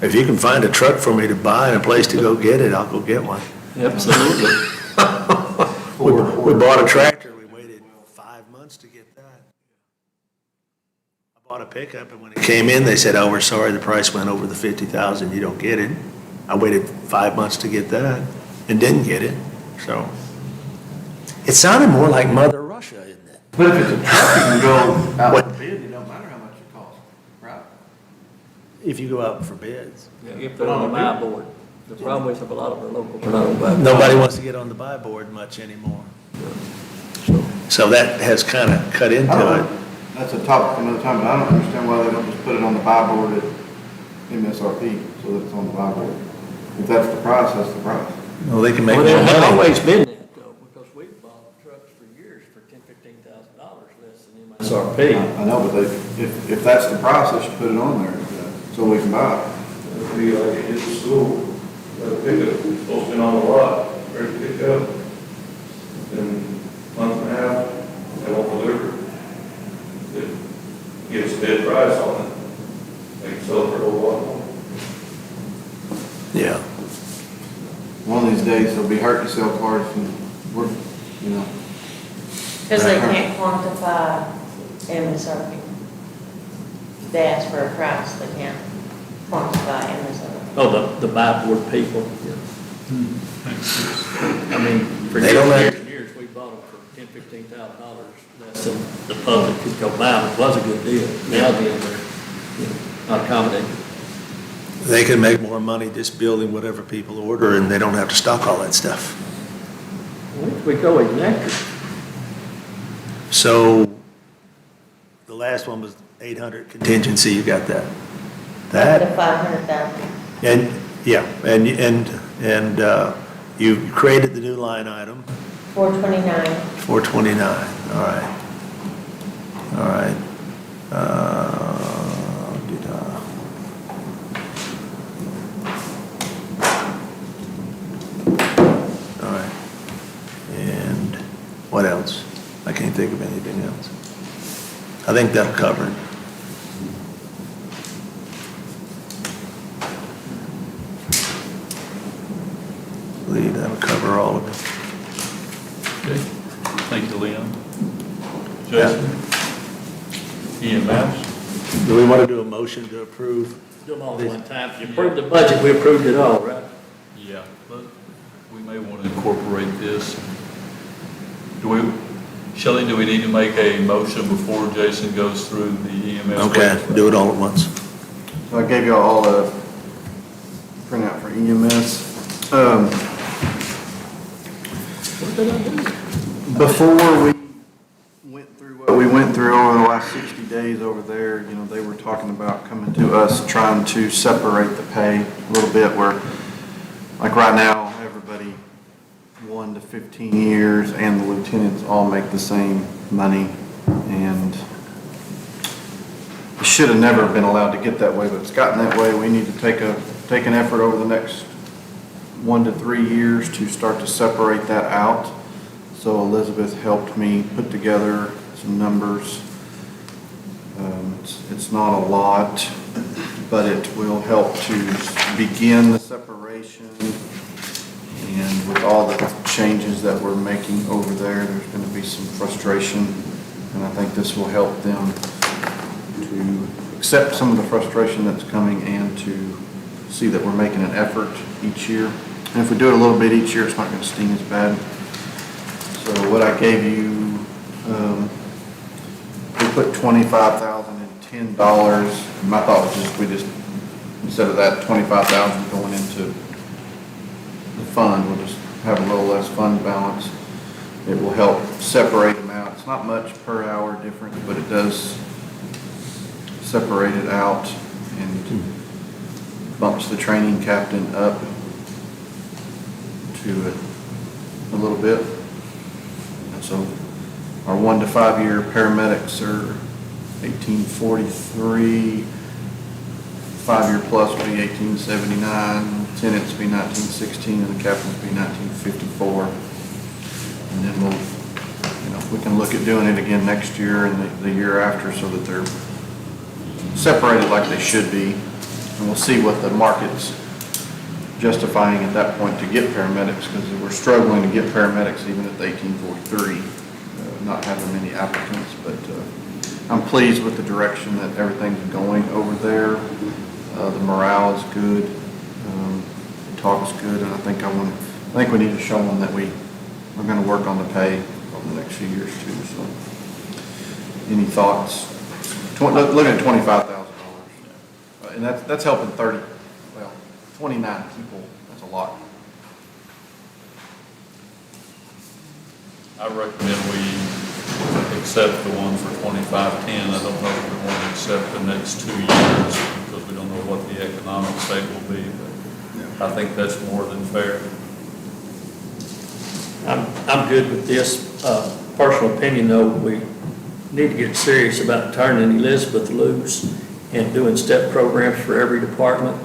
If you can find a truck for me to buy and a place to go get it, I'll go get one. Absolutely. We bought a tractor, we waited 5 months to get that. I bought a pickup, and when it came in, they said, oh, we're sorry, the price went over the 50,000, you don't get it. I waited 5 months to get that and didn't get it, so. It sounded more like Mother Russia, isn't it? But if it's a truck, you can go out for bid, it don't matter how much it costs, right? If you go out for bids. If they're on the buy board. The problem is, if a lot of our locals are not on buy board. Nobody wants to get on the buy board much anymore. So that has kind of cut into it. That's a topic for another time, but I don't understand why they don't just put it on the buy board at MSRP, so that it's on the buy board. If that's the price, that's the price. Well, they can make Well, more it's money. always been that though, because we've bought trucks for years for $10,000-$15,000 less than MSRP. I know, but if that's the price, they should put it on there, so we can buy it. It'd be like it hit the school, pickup, it's supposed to be on the lot, ready to pick up. In a month and a half, they won't deliver. It gives a bid price on it. They can sell it for a whole lot more. Yeah. One of these days, it'll be hard to sell cars and we're, you know. Because they can't quantify MSRP. They ask for a price, they can't quantify MSRP. Oh, the buy board people. I mean, for They don't years have- and years, we bought them for $10,000-$15,000 less than the public could go buy them. It was a good deal. Now then, they're, not accommodating. They can make more money just building whatever people order, and they don't have to stock all that stuff. We go electric. So the last one was 800 contingency, you got that? The That, 500,000. and, yeah, and you created the new line item, 429. 429, all right. All right. All right. And what else? I can't think of anything else. I think that'll cover it. I believe that'll cover all of it. Okay, thank you, Leon. Jason? EMS? Do we want to do a motion to approve? Do them all at one time. If you approved the budget, we approved it all, right? Yeah, but we may want to incorporate this. Shelley, do we need to make a motion before Jason goes through the EMS? Okay, do it all at once. So I gave you all a printout for EMS. What did I do? Before we went through what we went through over the last 60 days over there, you know, they were talking about coming to us, trying to separate the pay a little bit where, like right now, everybody 1 to 15 years and the lieutenants all make the same money. And it should have never been allowed to get that way, but it's gotten that way. We need to take an effort over the next 1 to 3 years to start to separate that out. So Elizabeth helped me put together some numbers. It's not a lot, but it will help to begin the separation. And with all the changes that we're making over there, there's going to be some frustration. And I think this will help them to accept some of the frustration that's coming and to see that we're making an effort each year. And if we do it a little bit each year, it's not going to sting as bad. So what I gave you, we put $25,010. My thought was instead of that 25,000 going into the fund, we'll just have a little less fund balance. It will help separate them out. It's not much per hour difference, but it does separate it out. And bumps the training captain up to a little bit. And so our 1 to 5 year paramedics are 1843, 5 year plus will be 1879, lieutenants will be 1916, and the captains will be 1954. And then we can look at doing it again next year and the year after so that they're separated like they should be. And we'll see what the market's justifying at that point to get paramedics, because we're struggling to get paramedics even at the 1843, not having many applicants. But I'm pleased with the direction that everything's going over there. The morale is good, the talk's good, and I think we need to show them that we're going to work on the pay over the next few years too. So, any thoughts? Looking at $25,000, and that's helping 29 people. That's a lot. I recommend we accept the one for 2510. I don't know if we want to accept the next 2 years because we don't know what the economic state will be, but I think that's more than fair. I'm good with this. Personal opinion, though, we need to get serious about turning Elizabeth loose and doing step programs for every department.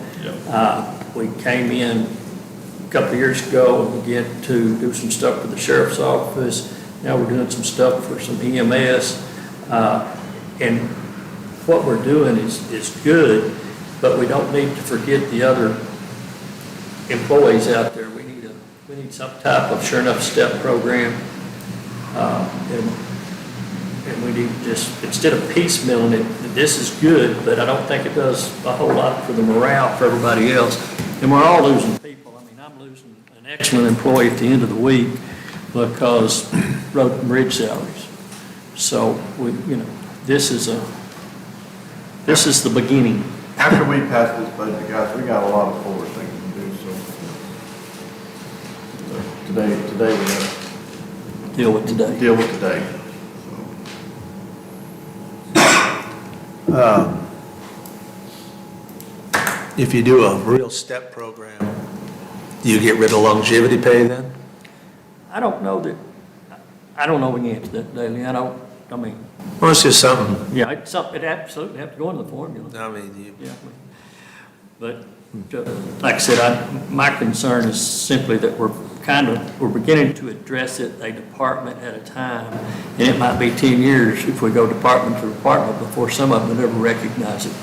We came in a couple of years ago and began to do some stuff for the sheriff's office. Now we're doing some stuff for some EMS. And what we're doing is good, but we don't need to forget the other employees out there. We need some type of sure enough step program. And we need just, instead of piecemealing it, this is good, but I don't think it does a whole lot for the morale for everybody else. And we're all losing people. I mean, I'm losing an excellent employee at the end of the week because road and bridge salaries. So this is the beginning. After we pass this budget, guys, we got a lot of forward thinking to do. So today we got to Deal with today. If you do a real step program, do you get rid of longevity pay then? I don't know the answer to that, Daley. Well, it's just something. Yeah, it absolutely have to go into the formula. I mean, Yeah. But like I said, my concern is simply that we're beginning to address it a department at a time. And it might be 10 years if we go department to department before some of them would ever recognize it.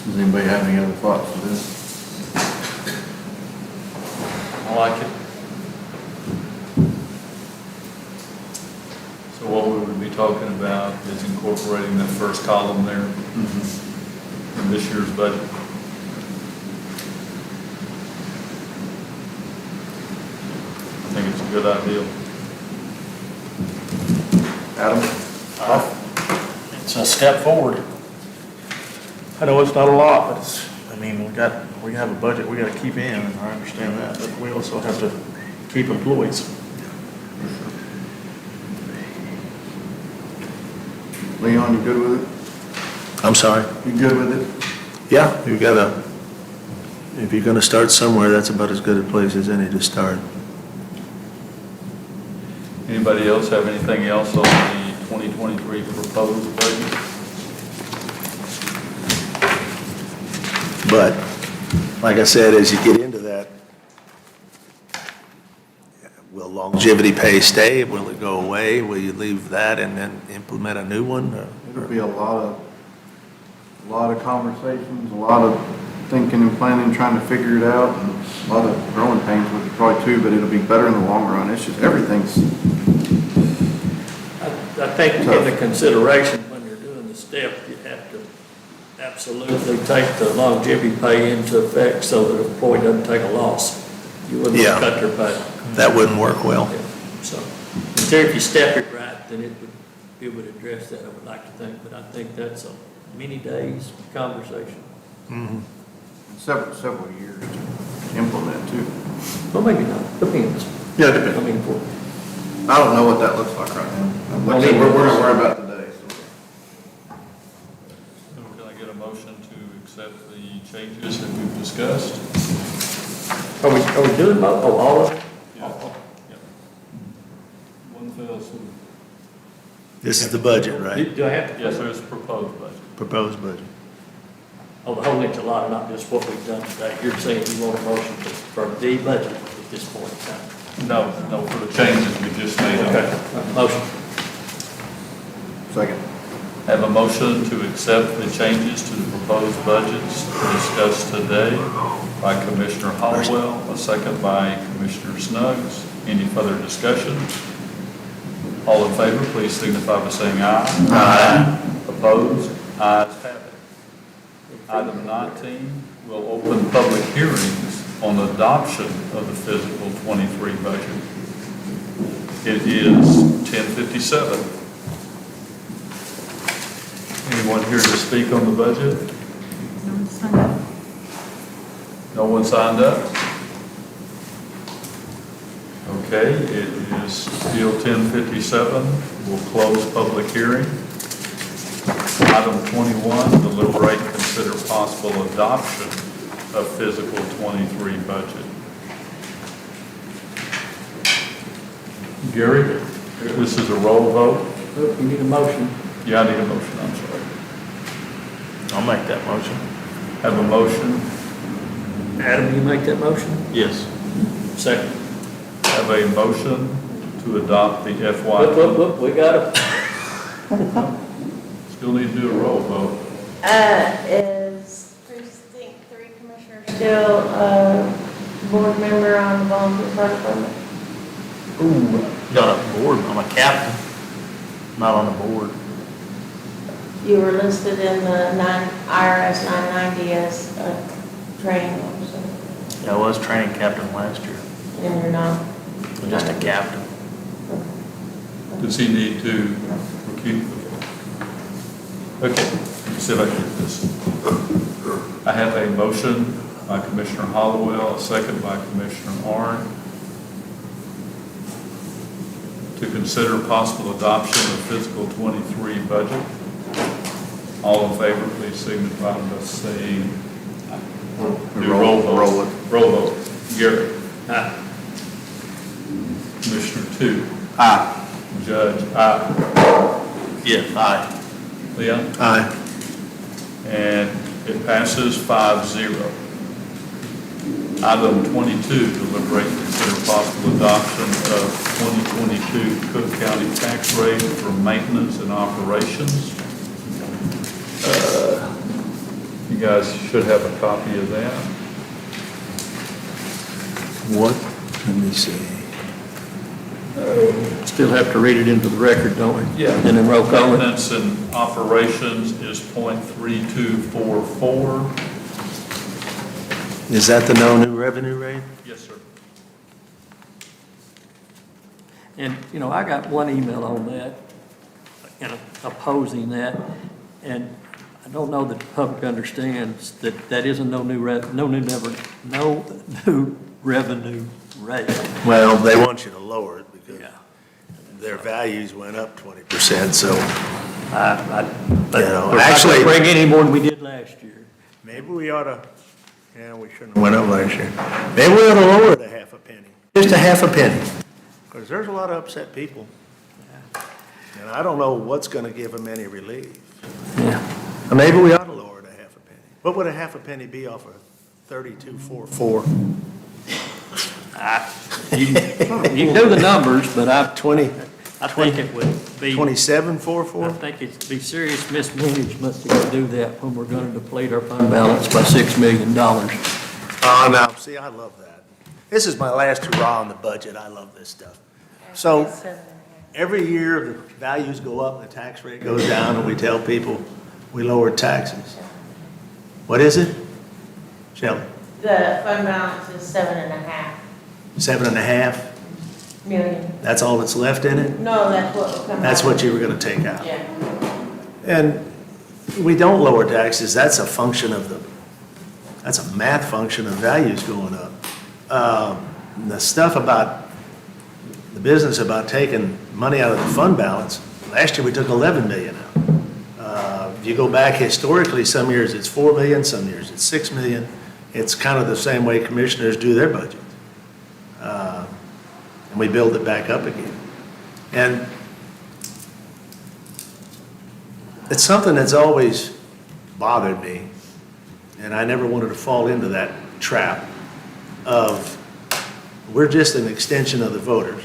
Does anybody have any other thoughts on this? I like it. So what we would be talking about is incorporating that first column there in this year's budget. I think it's a good idea. Adam? It's a step forward. I know it's not a lot, but we have a budget we got to keep in, and I understand that, but we also have to keep employees. Leon, you good with it? I'm sorry? You good with it? Yeah, if you're gonna start somewhere, that's about as good a place as any to start. Anybody else have anything else on the 2023 proposed budget? But, like I said, as you get into that, will longevity pay stay? Will it go away? Will you leave that and then implement a new one? It'll be a lot of conversations, a lot of thinking and planning, trying to figure it out, and a lot of growing pains with it probably too, but it'll be better in the long run. It's just everything's. I think in the consideration when you're doing the step, you have to absolutely take the longevity pay into effect so that the employee doesn't take a loss. You wouldn't cut their pay. That wouldn't work well. Yeah. So, if you step it right, then it would address that, I would like to think, but I think that's a many days conversation. Mm-hmm. Several years to implement too. Well, maybe not, depends. Yeah, it depends. For I don't know what that looks like right now. Like I said, we're going to worry about today. So. the changes that we've discussed? Are we doing all of it? Yeah. One fell swoop. This is the budget, right? Do I have to? Yes, there's proposed budget. Proposed budget. Oh, the whole enchilada, not just what we've done today. You're saying you want a motion for the budget at this point in time? No, for the changes we just made. Okay, motion. Second. Have a motion to accept the changes to the proposed budgets discussed today by Commissioner Hollowell, a second by Commissioner Snuggs. Any further discussion? All in favor, please signify by saying aye. Aye. Opposed? Ayes have it. Item 19, we'll open public hearings on adoption of the fiscal 23 budget. It is 10:57. Anyone here to speak on the budget? No one signed up? Okay, it is still 10:57. We'll close public hearing. Item 21, deliberate and consider possible adoption of fiscal 23 budget. Gary, this is a roll vote. You need a motion. Yeah, I need a motion, I'm sorry. I'll make that motion. Have a motion, Adam, you make that motion? Yes. Second. have a motion to adopt the FY. Look, we got it. Still need to do a roll vote. Is precinct 3 commissioner still a board member on the volunteer fire department? Ooh, got a board, I'm a captain, not on the board. You were listed in the IRS 990 as a training officer, Yeah, I was training captain last year, and you're not? just a captain. Does he need to recuse? Okay, let me see if I can get this. I have a motion by Commissioner Hollowell, a second by Commissioner Arndt, to consider possible adoption of fiscal 23 budget. All in favor, please signify by saying aye. Do roll vote. Roll it. Roll vote. Gary. Aye. Commissioner 2. Aye. Judge. Aye. Yeah, aye. Leon? Aye. And it passes 5-0. Item 22, deliberate and consider possible adoption of 2022 Cooke County tax rate for maintenance and operations. You guys should have a copy of that. What? Let me see. Still have to read it into the record, don't we? Yeah. And then roll call it. Maintenance and operations is .3244. Is that the no new revenue rate? Yes, sir. And, you know, I got one email on that, and opposing that, and I don't know that the public understands that that is a no new revenue rate. Well, they want you to lower it because Yeah. their values went up 20%, so But You know, we're not actually- gonna bring any more than we did last year. maybe we ought to, yeah, we shouldn't have went up last year. Maybe we ought to lower it a half a penny, just a half a penny, because there's a lot of upset people. And I don't know what's going to give them any relief. Yeah. Or maybe we ought to lower it a half a penny. What would a half a penny be off of 3244? You can do the numbers, but I 20, think it would be, I 2744? think it'd be serious mismanagement to do that when we're gonna deplete our fund balance by $6 million. Oh, no, see, I love that. This is my last hurrah on the budget. I love this stuff. So every year, the values go up, the tax rate goes down, and we tell people we lowered taxes. What is it? Shelley? The fund balance is 7.5 7.5? million. That's all that's left in it? No, that's what will come out. That's what you were gonna take out? Yeah. And we don't lower taxes, that's a function of that's a math function of values going up. The stuff about, the business about taking money out of the fund balance, last year we took 11 million out. If you go back historically, some years it's 4 million, some years it's 6 million. It's kind of the same way commissioners do their budget. And we build it back up again. And it's something that's always bothered me, and I never wanted to fall into that trap of we're just an extension of the voters.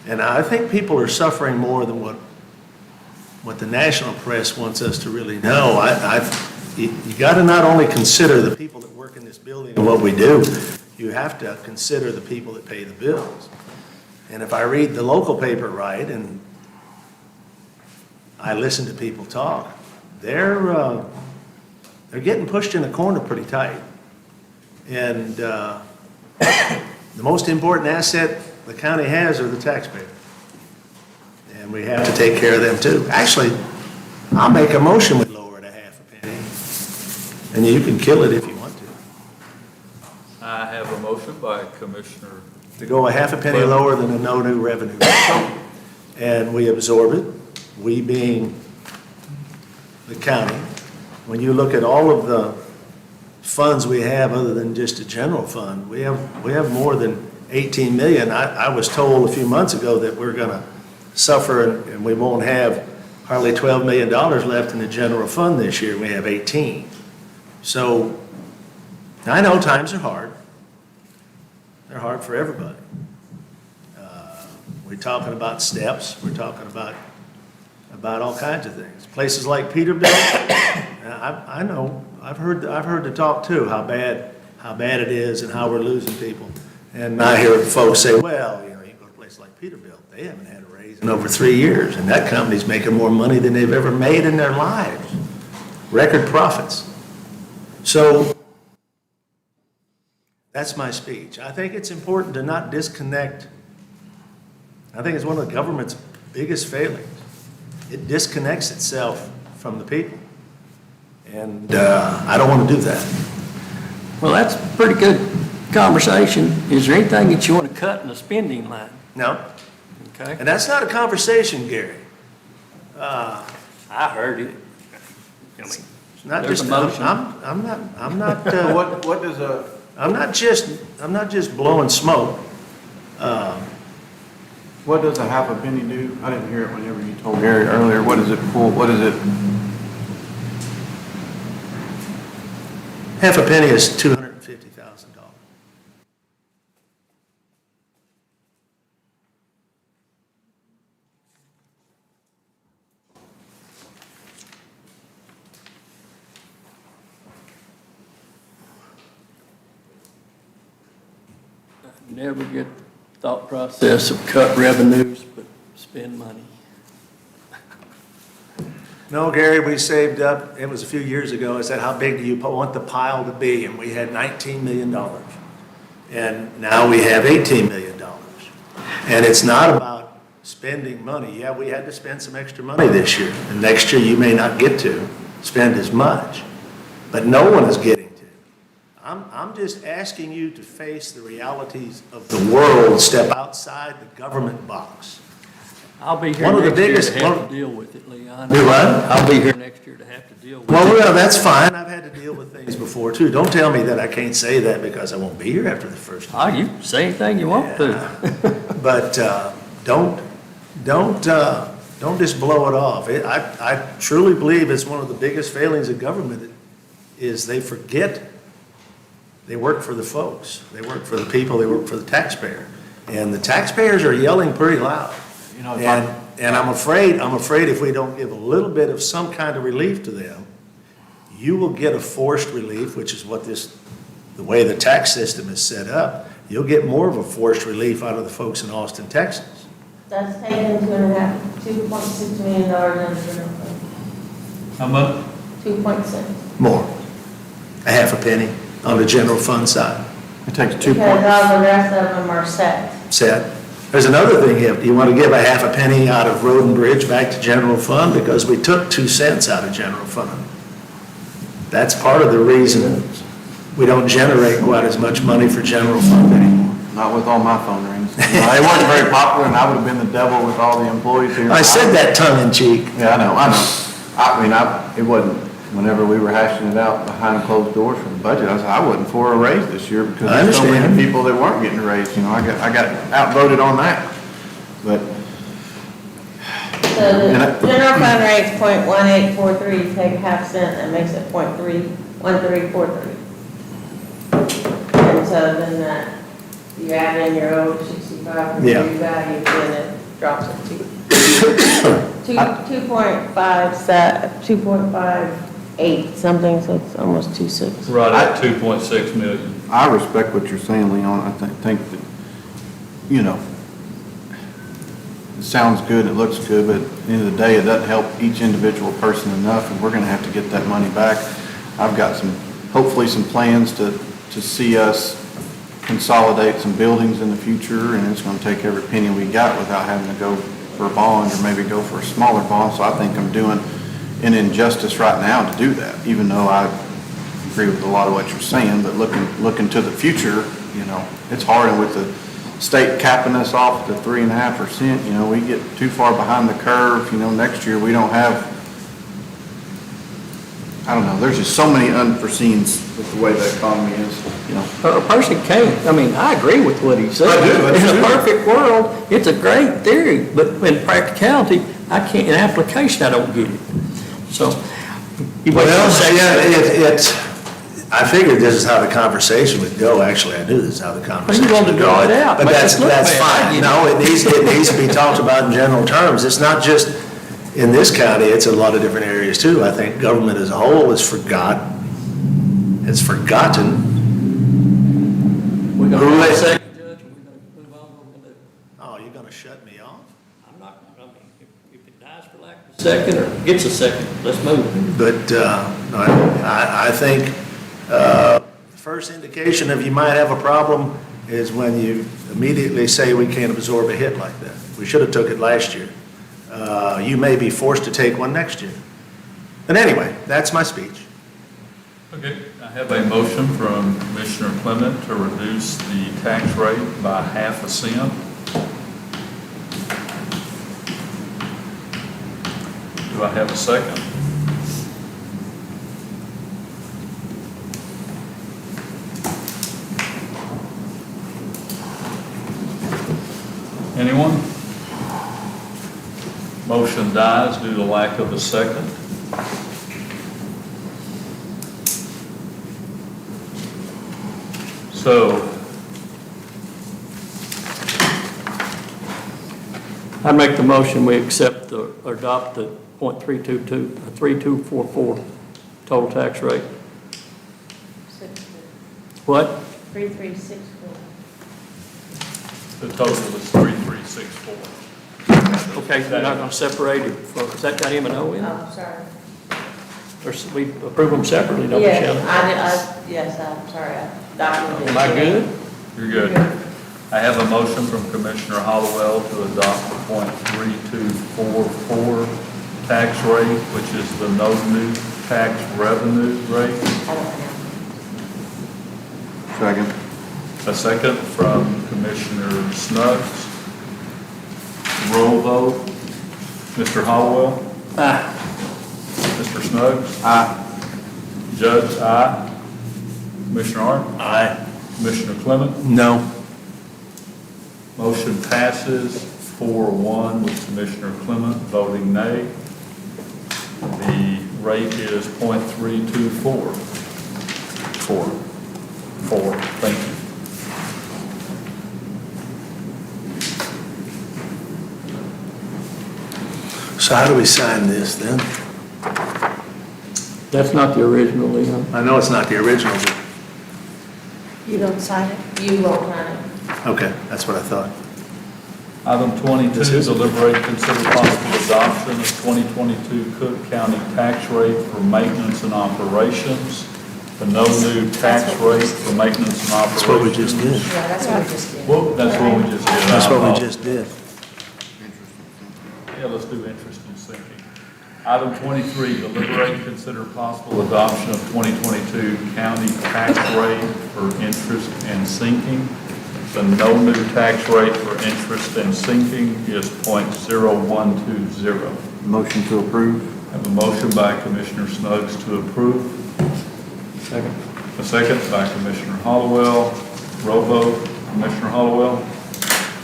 And I think people are suffering more than what the national press wants us to really know. You got to not only consider the people that work in this building and what we do, you have to consider the people that pay the bills. And if I read the local paper right, and I listen to people talk, they're getting pushed in a corner pretty tight. And the most important asset the county has are the taxpayers. And we have to take care of them too. Actually, I'll make a motion we lower it a half a penny. And you can kill it if you want to. I have a motion by Commissioner. To go a half a penny lower than a no new revenue. And we absorb it, we being the county. When you look at all of the funds we have other than just a general fund, we have more than 18 million. I was told a few months ago that we're going to suffer and we won't have hardly $12 million left in the general fund this year. We have 18. So I know times are hard. They're hard for everybody. We're talking about steps. We're talking about all kinds of things. Places like Peterbilt, I know. I've heard the talk too, how bad it is and how we're losing people. And I hear folks say, well, you go to a place like Peterbilt, they haven't had a raise in over 3 years, and that company's making more money than they've ever made in their lives. Record profits. So that's my speech. I think it's important to not disconnect. I think it's one of the government's biggest failings. It disconnects itself from the people. And I don't want to do that. Well, that's a pretty good conversation. Is there anything that you want to cut in the spending line? No. Okay. And that's not a conversation, Gary. I heard it. I mean, It's not there's just, a motion. I'm not, What does a, I'm not just blowing smoke. what does a half a penny do? I didn't hear it whenever you told Gary earlier. What does it pull, what is it? Half a penny is $250,000. Never get the thought process of cut revenues, but spend money. No, Gary, we saved up, it was a few years ago, I said, how big do you want the pile to be? And we had $19 million. And now we have $18 million. And it's not about spending money. Yeah, we had to spend some extra money this year. And next year you may not get to spend as much. But no one is getting to. I'm just asking you to face the realities of the world, step outside the government box. I'll be here One of the next year biggest- to have to deal with it, Leon. Do what? I'll be here next year to have to deal with it. Well, that's fine. I've had to deal with things before too. Don't tell me that I can't say that because I won't be here after the first. Oh, you say anything you want to. But don't just blow it off. I truly believe it's one of the biggest failings of government is they forget they work for the folks. They work for the people. They work for the taxpayer. And the taxpayers are yelling pretty loud. You know, And I'm afraid if we don't give a little bit of some kind of relief to them, you will get a forced relief, which is what the way the tax system is set up. You'll get more of a forced relief out of the folks in Austin, Texas. That's taken $2.6 million out of the general fund. How much? 2.6. More. A half a penny on the general fund side. It takes 2 Because points. all the rest of them are set. Set. There's another thing here. You want to give a half a penny out of road and bridge back to general fund because we took 2 cents out of general fund. That's part of the reason we don't generate quite as much money for general fund anymore. Not with all my phone rings. It wasn't very popular, and I would have been the devil with all the employees here. I said that tongue in cheek. Yeah, I know. I mean, it wasn't, whenever we were hashing it out behind closed doors for the budget, I wasn't for a raise this year because I there's so many understand. people that weren't getting a raise, you know, I got outvoted on that. But, So the general fund rate's .1843, take a half cent, that makes it .1343. And so then that, you add in your old 65 for Yeah. your value, then it drops it to 2.58 something, so it's almost 2.6. Right at 2.6 million. I respect what you're saying, Leon. I think that, you know, it sounds good, it looks good, but at the end of the day, it doesn't help each individual person enough, and we're gonna have to get that money back. I've got hopefully some plans to see us consolidate some buildings in the future, and it's gonna take every penny we got without having to go for a bond or maybe go for a smaller bond. So I think I'm doing an injustice right now to do that, even though I agree with a lot of what you're saying, but looking to the future, you know, it's hard, and with the state capping us off to 3.5%, you know, we get too far behind the curve, you know, next year we don't have, I don't know, there's just so many unforeseens with the way the economy is, you know. A person can't, I mean, I agree with what he said. I do, that's In a true. perfect world, it's a great theory, but in practicality, I can't, in application, I don't get it. So. you might Well, say- yeah, it's, I figured this is how the conversation would go. Actually, I knew this is how the conversation wanted to would go. draw it out, But make that's it look bad. fine. No, it needs to be talked about in general terms. It's not just in this county, it's a lot of different areas too. I think government as a whole has forgotten. We're going to have a second, Judge, and we're going to move on, we're going to. Oh, you're gonna shut me off? I'm not, I mean, if it dies for lack of a second or gets a second, let's move. But I think the first indication of you might have a problem is when you immediately say we can't absorb a hit like that. We should have took it last year. You may be forced to take one next year. But anyway, that's my speech. Okay, I have a motion from Commissioner Clement to reduce the tax rate by ½ cent. Do I have a second? Anyone? Motion dies due to lack of a second. So, I make the motion, we accept or adopt the .322, 3244 total tax rate. What? 3364. the total is 3364. Okay, we're not going to separate it, has that got M and O in it? Oh, sorry. Or we approve them separately, don't we, Yes, Shelley? yes, I'm sorry, I documented. Am I good? You're good. I have a motion from Commissioner Hollowell to adopt the .3244 tax rate, which is the no new tax revenue rate. I don't know. Second. A second from Commissioner Snuggs. Roll vote. Mr. Hollowell? Aye. Mr. Snuggs? Aye. Judge, aye. Commissioner Art? Aye. Commissioner Clement? No. Motion passes 4-1 with Commissioner Clement voting nay. The rate is .324. Four, thank you. So how do we sign this then? That's not the original, Leon. I know it's not the original, but, You don't sign it? You won't sign it. okay, that's what I thought. Item 22, deliberate consider possible adoption of 2022 Cooke County tax rate for maintenance and operations. The no new tax rate for maintenance and operations. That's what we just did. Yeah, that's what we just did. Well, that's what we just did. That's what we just did. Yeah, let's do interest and sinking. Item 23, deliberate and consider possible adoption of 2022 county tax rate for interest and sinking. The no new tax rate for interest and sinking is .0120. Motion to approve. Have a motion by Commissioner Snuggs to approve. Second. A second by Commissioner Hollowell. Roll vote. Commissioner Hollowell.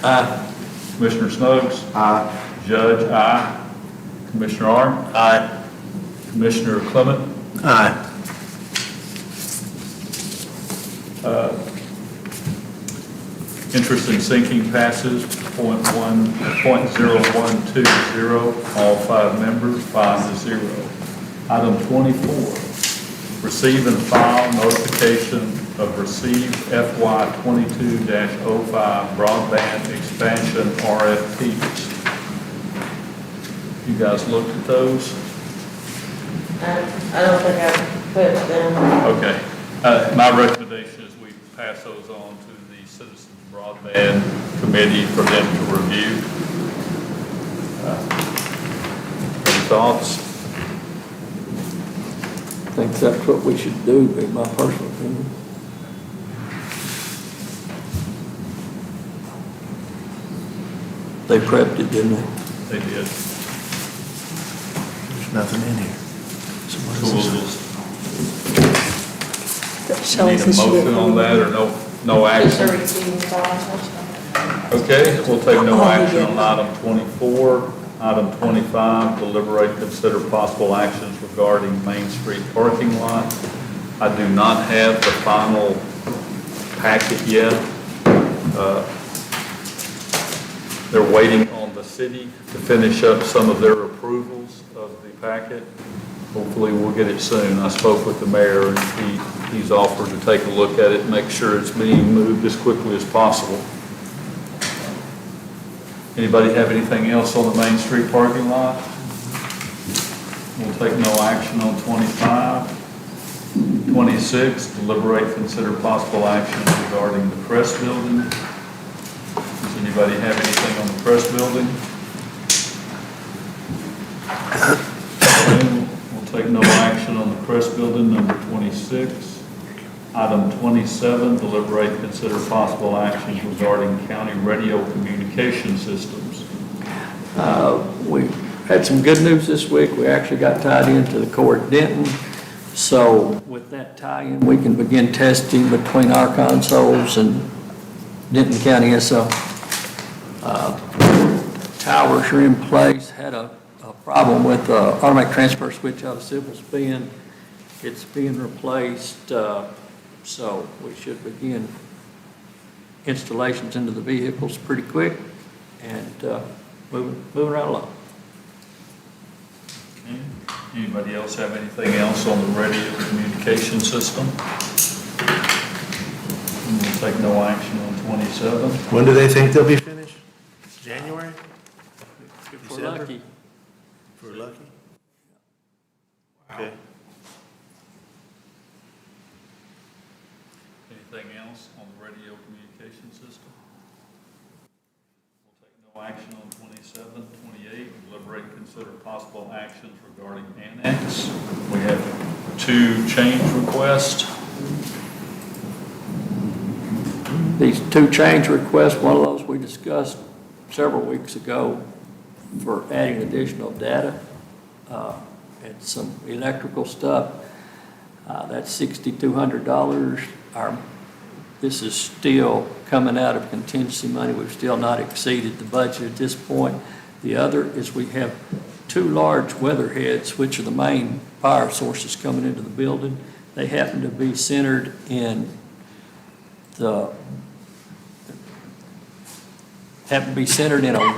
Aye. Commissioner Snuggs. Aye. Judge, aye. Commissioner Arndt. Aye. Commissioner Clement. Aye. Interest in sinking passes, .0120, all 5 members, 5-0. Item 24, receive and file notification of received FY 22-05 broadband expansion RFPs. You guys looked at those? I don't think I put them, Okay. My recommendation is we pass those on to the Citizens Broadband Committee for them to review. Any thoughts? I think that's what we should do, in my personal opinion. They prepped it, didn't they? They did. There's nothing in here. So what So is we'll this? just need a motion on that or no just a action? receiving file. Okay, we'll take no action on item 24. Item 25, deliberate, consider possible actions regarding Main Street parking lot. I do not have the final packet yet. They're waiting on the city to finish up some of their approvals of the packet. Hopefully, we'll get it soon. I spoke with the mayor, and he's offered to take a look at it and make sure it's being moved as quickly as possible. Anybody have anything else on the Main Street parking lot? We'll take no action on 25. 26, deliberate, consider possible action regarding the press building. Does anybody have anything on the press building? We'll take no action on the press building, number 26. Item 27, deliberate, consider possible actions regarding county radio communication systems. We had some good news this week. We actually got tied into the Court Denton. So with that tie-in, we can begin testing between our consoles and Denton County SO. Towers are in place. Had a problem with the automatic transfer switch out of Sybil's bin. It's being replaced. So we should begin installations into the vehicles pretty quick and moving right along. Okay. Anybody else have anything else on the radio communication system? And we'll take no action on 27. When do they think they'll be finished? January? If we're December? lucky. If we're lucky? Okay. Anything else on the radio communication system? We'll take no action on 27. 28, deliberate and consider possible actions regarding annex. We have 2 change requests. These 2 change requests, one of those we discussed several weeks ago for adding additional data and some electrical stuff. That's $6,200. This is still coming out of contingency money. We've still not exceeded the budget at this point. The other is we have 2 large weatherheads, which are the main power sources coming into the building. They happen to be centered in a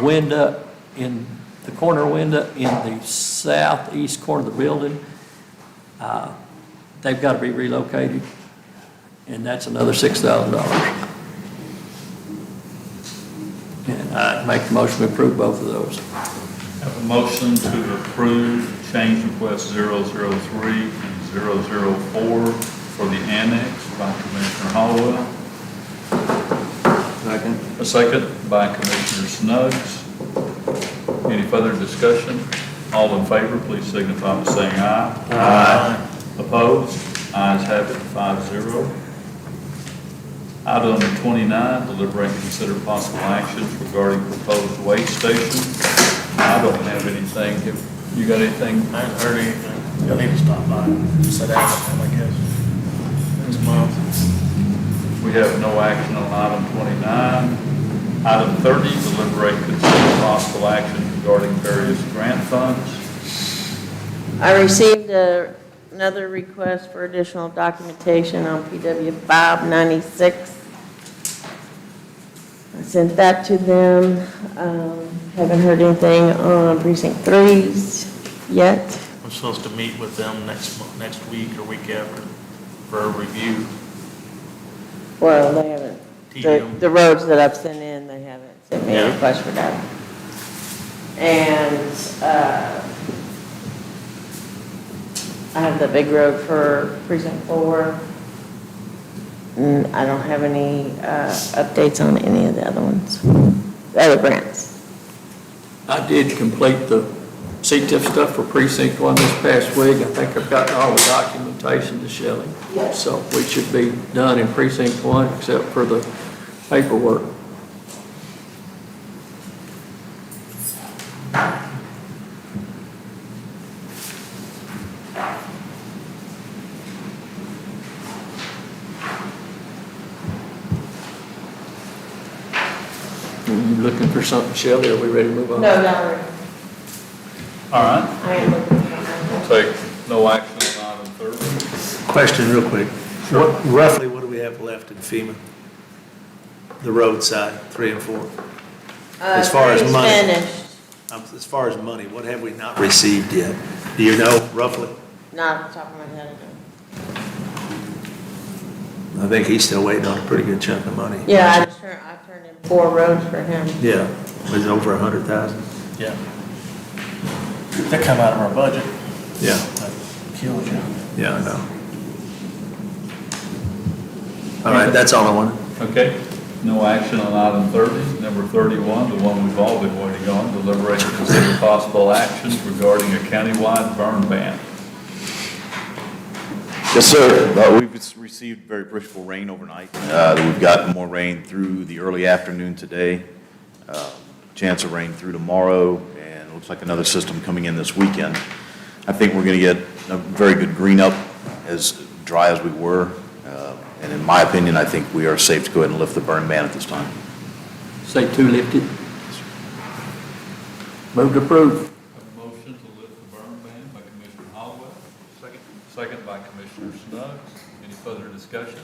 window, in the corner window in the southeast corner of the building. They've got to be relocated, and that's another $6,000. And I make the motion to approve both of those. Have a motion to approve change request 003 and 004 for the annex by Commissioner Hollowell. Second. A second by Commissioner Snuggs. Any further discussion? All in favor, please signify by saying aye. Aye. Opposed? Ayes have it, 5-0. Item number 29, deliberate and consider possible actions regarding proposed weigh station. I don't have anything. You got anything? I haven't heard anything. You'll need to stop by, sit down with them, I guess, next month. We have no action on item 29. Item 30, deliberate consider possible action regarding various grant funds. I received another request for additional documentation on PW 596. I sent that to them. Haven't heard anything on precinct 3's yet. I'm supposed to meet with them next week or week after for a review. Well, they haven't, TM. the roads that I've sent in, they haven't sent me a Yeah. request for that. And, I have the big road for precinct 4. I don't have any, updates on any of the other ones, the other grants. I did complete the CTIF stuff for precinct 1 this past week. I think I've gotten all the documentation to Shelley. Yes. So we should be done in precinct 1 except for the paperwork. Are you looking for something, Shelley? Are we ready to move on? No, not really. All right, I am looking for that. we'll take no action on item 30. Question real quick. Roughly, what do we have left in FEMA? The roadside, 3 and 4? As far as money. Finished, As far as money, what have we not received yet? Do you know roughly? not off the top of my head, I don't. I think he's still waiting on a pretty good chunk of money. Yeah, I turned in 4 roads for him. Yeah, it was over 100,000. Yeah. That come out of our budget. Yeah, That kills you. yeah, I know. All right, that's all I wanted. Okay, no action on item 30. Number 31, the one we've all been waiting on, deliberate and consider possible actions regarding a countywide burn ban. Yes, sir. We've received very briskful rain overnight. We've gotten more rain through the early afternoon today. Chance of rain through tomorrow, and it looks like another system coming in this weekend. I think we're going to get a very good green up, as dry as we were. And in my opinion, I think we are safe to go ahead and lift the burn ban at this time. Say 2 lifted. Move to approve. Have a motion to lift the burn ban by Commissioner Holloway. Second by Commissioner Snuggs. Any further discussion?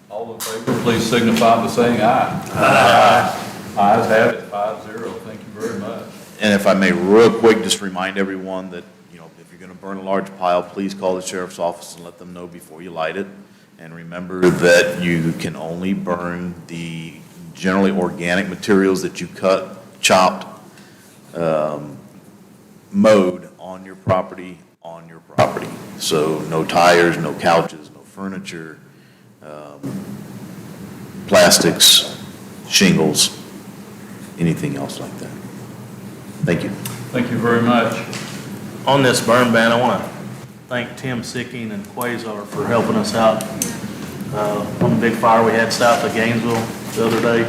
All in favor, please signify by saying aye. Aye. Ayes have it, 5-0. Thank you very much. And if I may, real quick, just remind everyone that, if you're going to burn a large pile, please call the sheriff's office and let them know before you light it. And remember that you can only burn the generally organic materials that you cut, chopped, mowed on your property. So no tires, no couches, no furniture, plastics, shingles, anything else like that. Thank you. Thank you very much. On this burn ban, I want to thank Tim Sicking and Quasar for helping us out. On the big fire we had south of Gainesville the other day,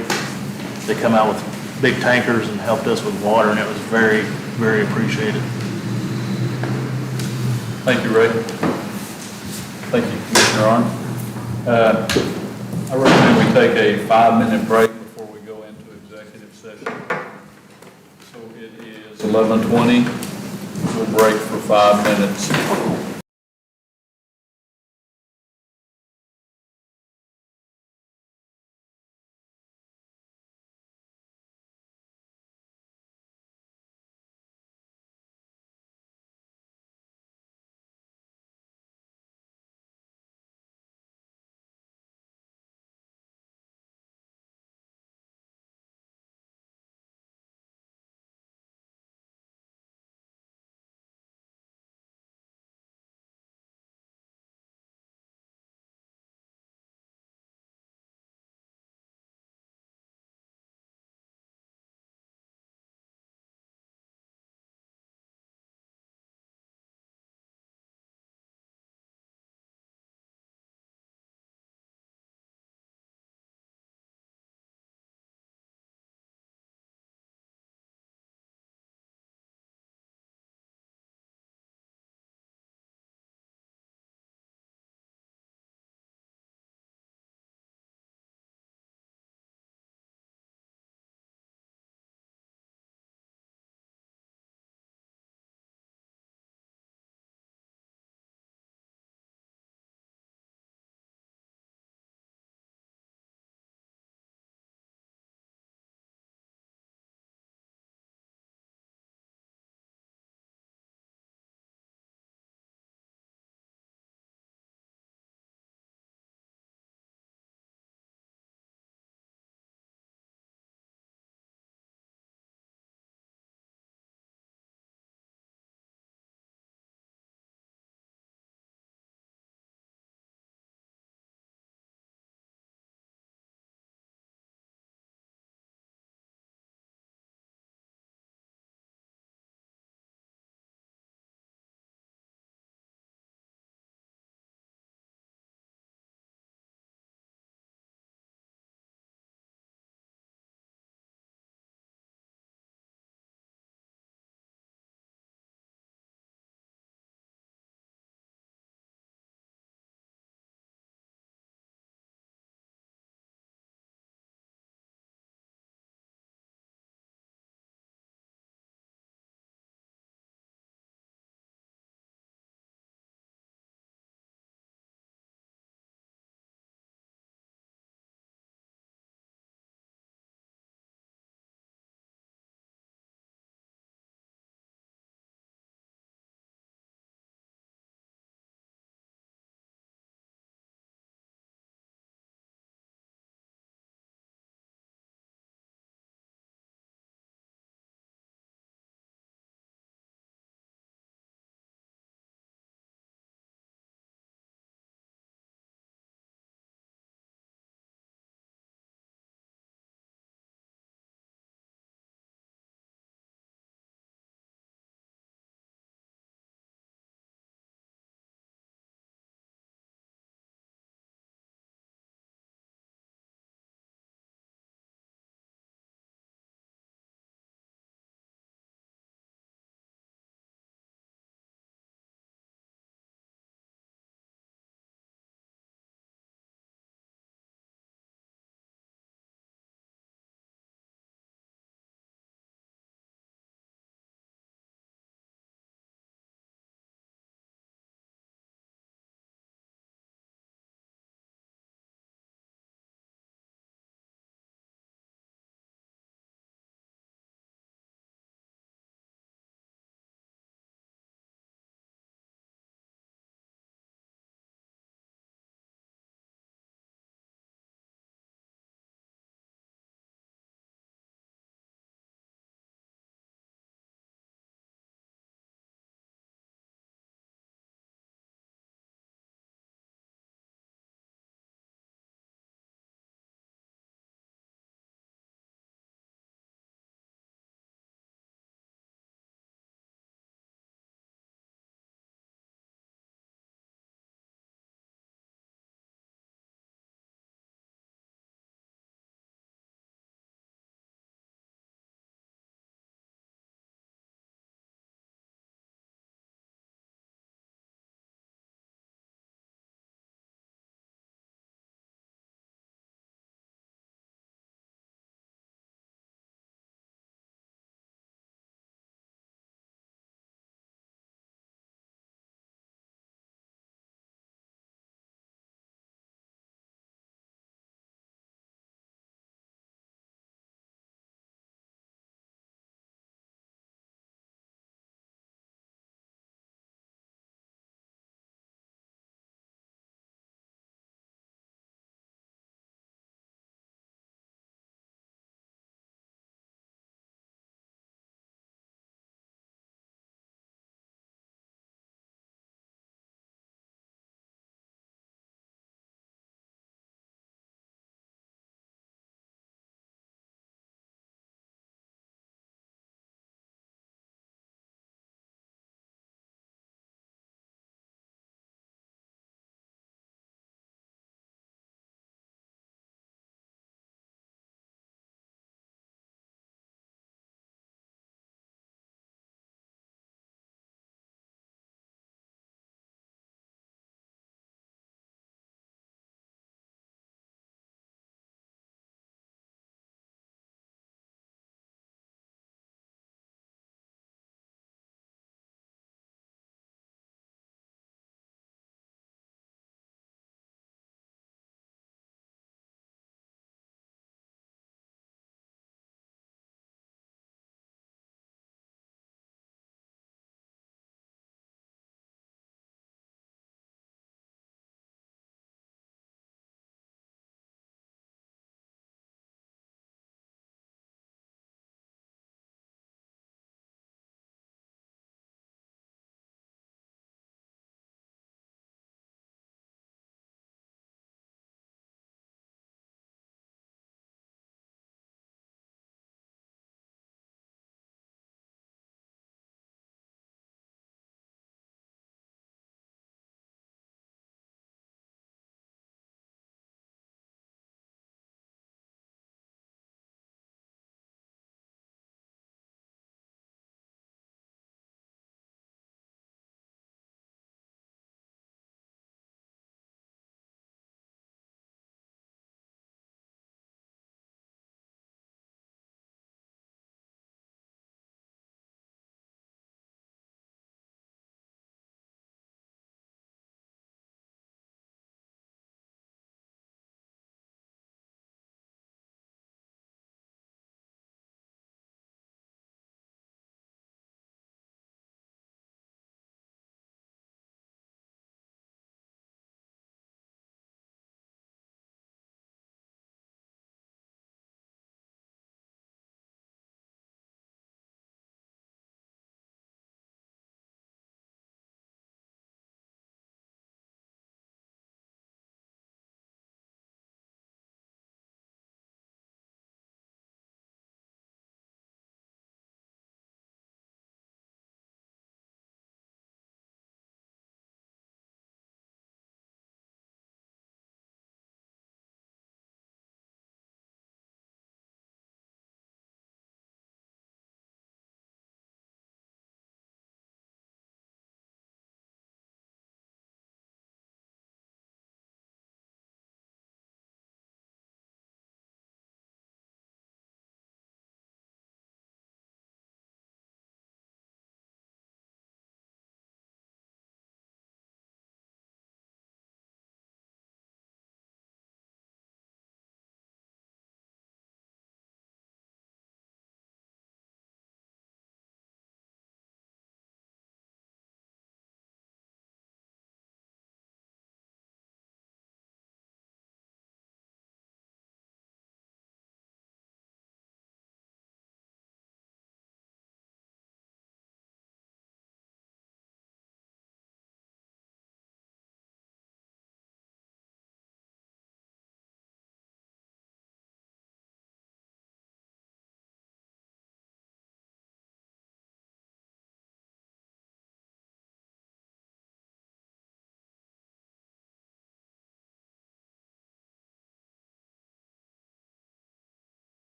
they come out with big tankers and helped us with water, and it was very, very appreciated. Thank you, Ray. Thank you, Commissioner Arndt. I recommend we take a 5-minute break before we go into executive session. So it is 11:20. We'll break for 5 minutes.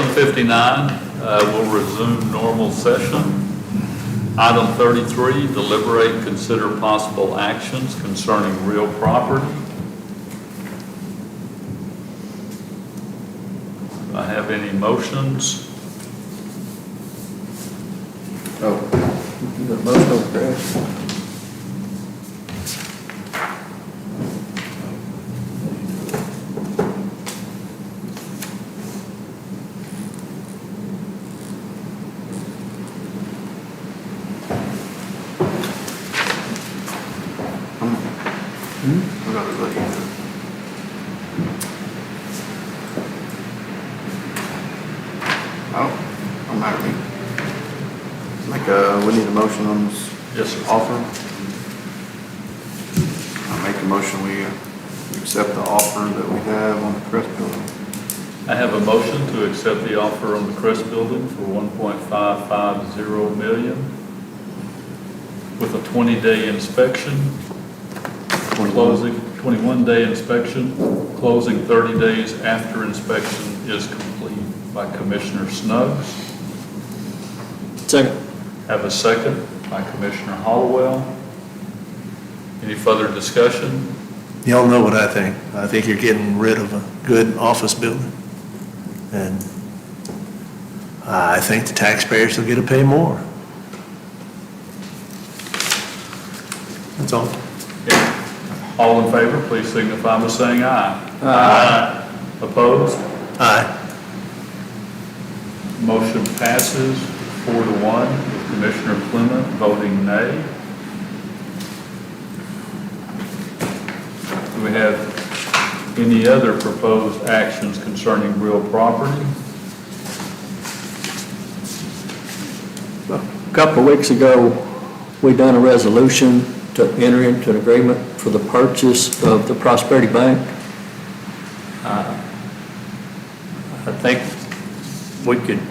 7:59, we'll resume normal session. Item 33, deliberate and consider possible actions concerning real property. Do I have any motions? Oh, You got most of it, Chris? I gotta let you know. Oh, don't matter to me. We need a motion on this Yes, sir. offer. I make a motion, we accept the offer that we have on the Crest Building. I have a motion to accept the offer on the Crest Building for $1.550 million with a 20-day inspection, closing, 21-day inspection, closing 30 days after inspection is complete by Commissioner Snuggs. Second. Have a second by Commissioner Hollowell. Any further discussion? Y'all know what I think. I think you're getting rid of a good office building. And I think the taxpayers will get to pay more. That's all. All in favor, please signify by saying aye. Aye. Opposed? Aye. Motion passes 4-1, with Commissioner Clement voting nay. Do we have any other proposed actions concerning real property? A couple of weeks ago, we done a resolution to enter into an agreement for the purchase of the Prosperity Bank. I think we could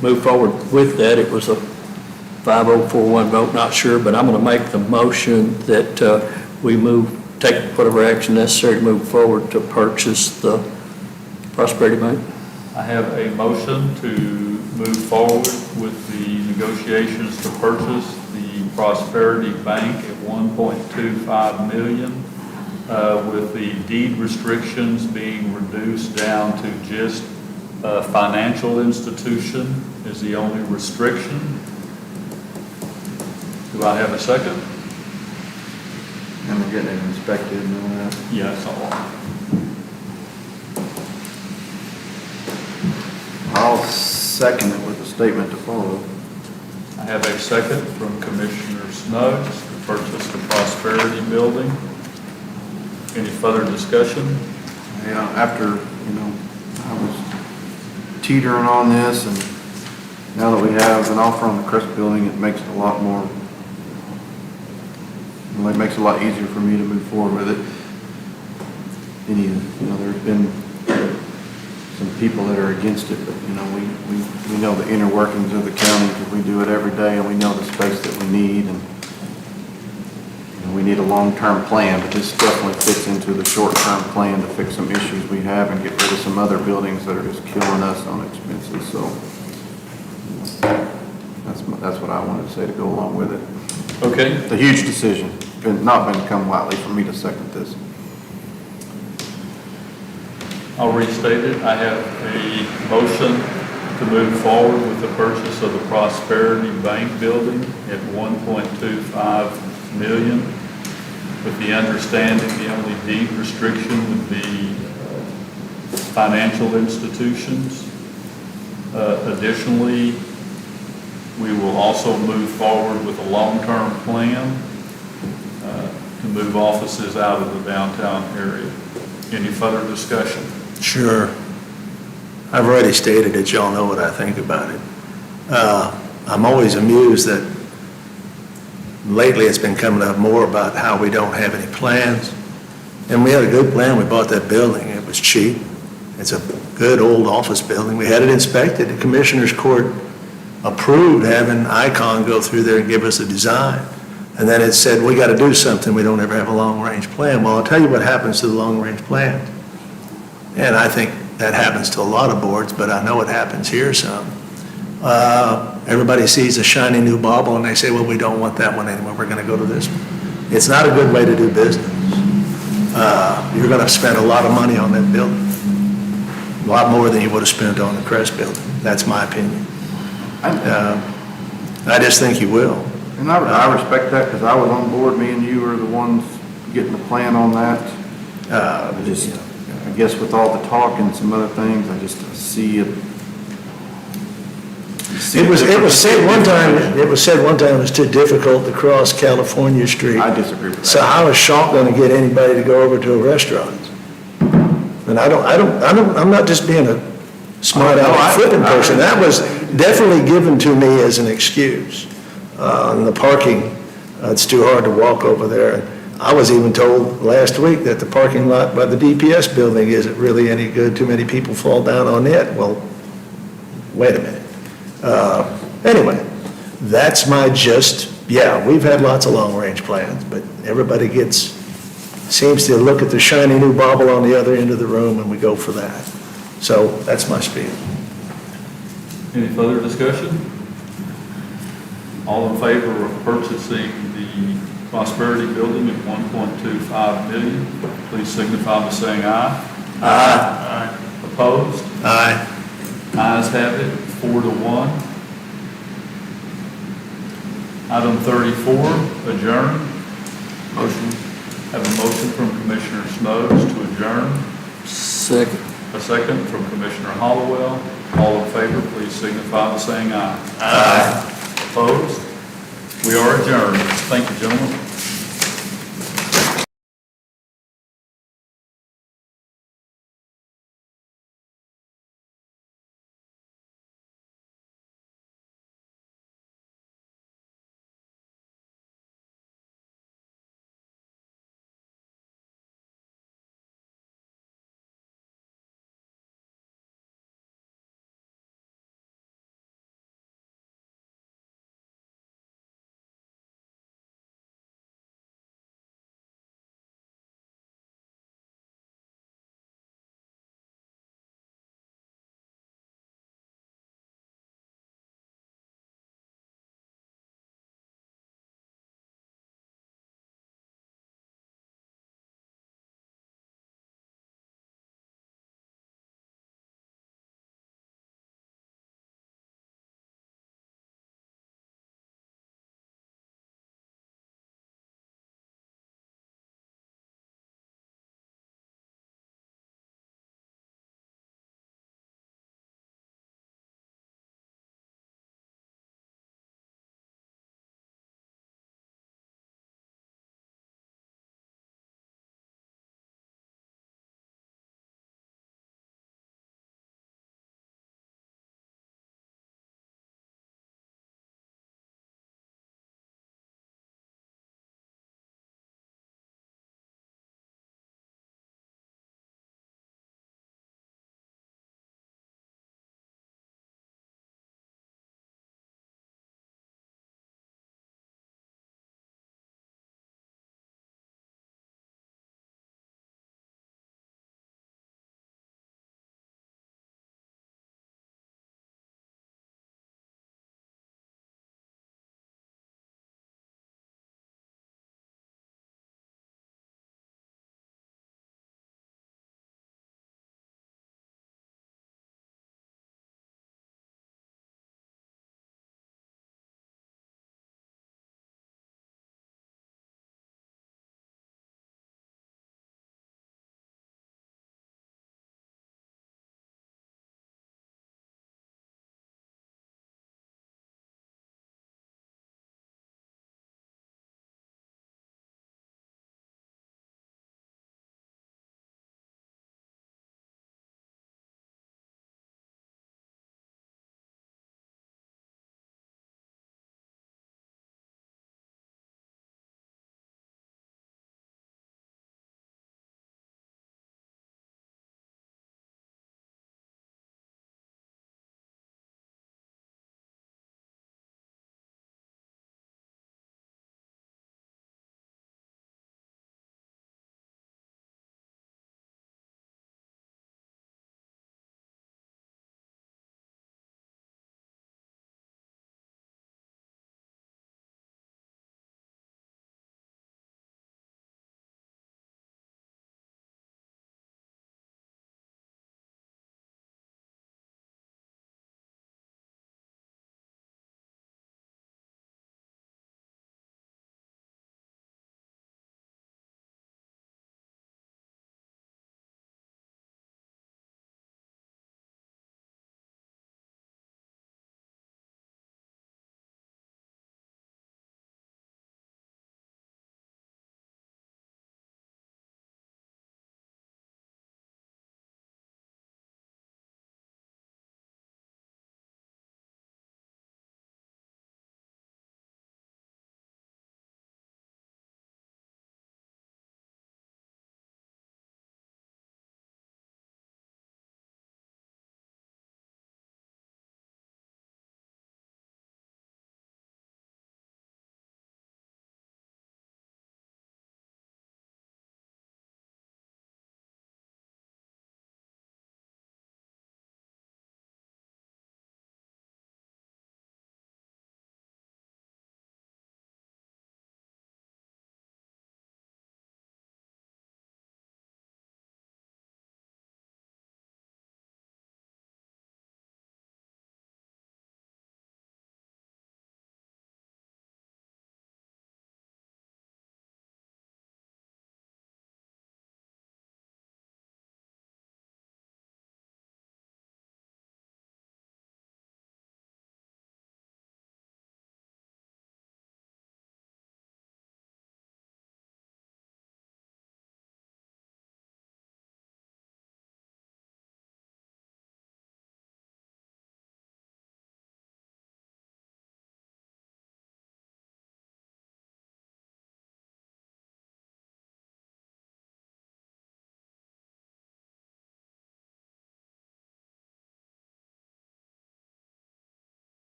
move forward with that. It was a 5-0-4-1 vote, not sure, but I'm going to make the motion that we take whatever action necessary to move forward to purchase the Prosperity Bank. I have a motion to move forward with the negotiations to purchase the Prosperity Bank at $1.25 million, with the deed restrictions being reduced down to just financial institution is the only restriction. Do I have a second? And we're getting it inspected and all that. Yes, I'll second it with a statement to follow. I have a second from Commissioner Snuggs to purchase the Prosperity Building. Any further discussion? Yeah, after, I was teetering on this, and now that we have an offer on the Crest Building, it makes it a lot more, it makes it a lot easier for me to move forward with it. There's been some people that are against it, but, we know the inner workings of the county because we do it every day, and we know the space that we need, and we need a long-term plan, but this definitely fits into the short-term plan to fix some issues we have and get rid of some other buildings that are just killing us on expenses, so that's what I wanted to say to go along with it. Okay. It's a huge decision, not been come lightly for me to second this. I'll restate it. I have a motion to move forward with the purchase of the Prosperity Bank building at $1.25 million, with the understanding the only deed restriction would be financial institutions. Additionally, we will also move forward with a long-term plan to move offices out of the downtown area. Any further discussion? Sure. I've already stated it, y'all know what I think about it. I'm always amused that lately it's been coming up more about how we don't have any plans. And we had a good plan, we bought that building, it was cheap. It's a good old office building. We had it inspected, the Commissioners Court approved having Icon go through there and give us a design. And then it said, we got to do something, we don't ever have a long-range plan. Well, I'll tell you what happens to the long-range plan. And I think that happens to a lot of boards, but I know it happens here some. Everybody sees a shiny new bauble and they say, well, we don't want that one anymore, we're gonna go to this one. It's not a good way to do business. You're gonna spend a lot of money on that building. A lot more than you would have spent on the Crest building. That's my opinion. I just think you will. And I respect that, because I was on board, me and you were the ones getting the plan on that. I guess with all the talk and some other things, I just see it. It was said one time it was too difficult to cross California Street. I disagree with that. So how is Shaw going to get anybody to go over to a restaurant? And I'm not just being a smart aleck flipping person. That was definitely given to me as an excuse. And the parking, it's too hard to walk over there. I was even told last week that the parking lot by the DPS building isn't really any good. Too many people fall down on it. Well, wait a minute. Anyway, that's my gist. Yeah, we've had lots of long-range plans, but everybody seems to look at the shiny new bauble on the other end of the room, and we go for that. So that's my spiel. Any further discussion? All in favor of purchasing the Prosperity Building at $1.25 million, please signify by saying aye. Aye. Opposed? Aye. Ayes have it, 4-1. Item 34, adjourn. Motion. Have a motion from Commissioner Snowden to adjourn. Second. A second from Commissioner Hollowell. All in favor, please signify by saying aye. Aye. Opposed? We are adjourned. Thank you, gentlemen.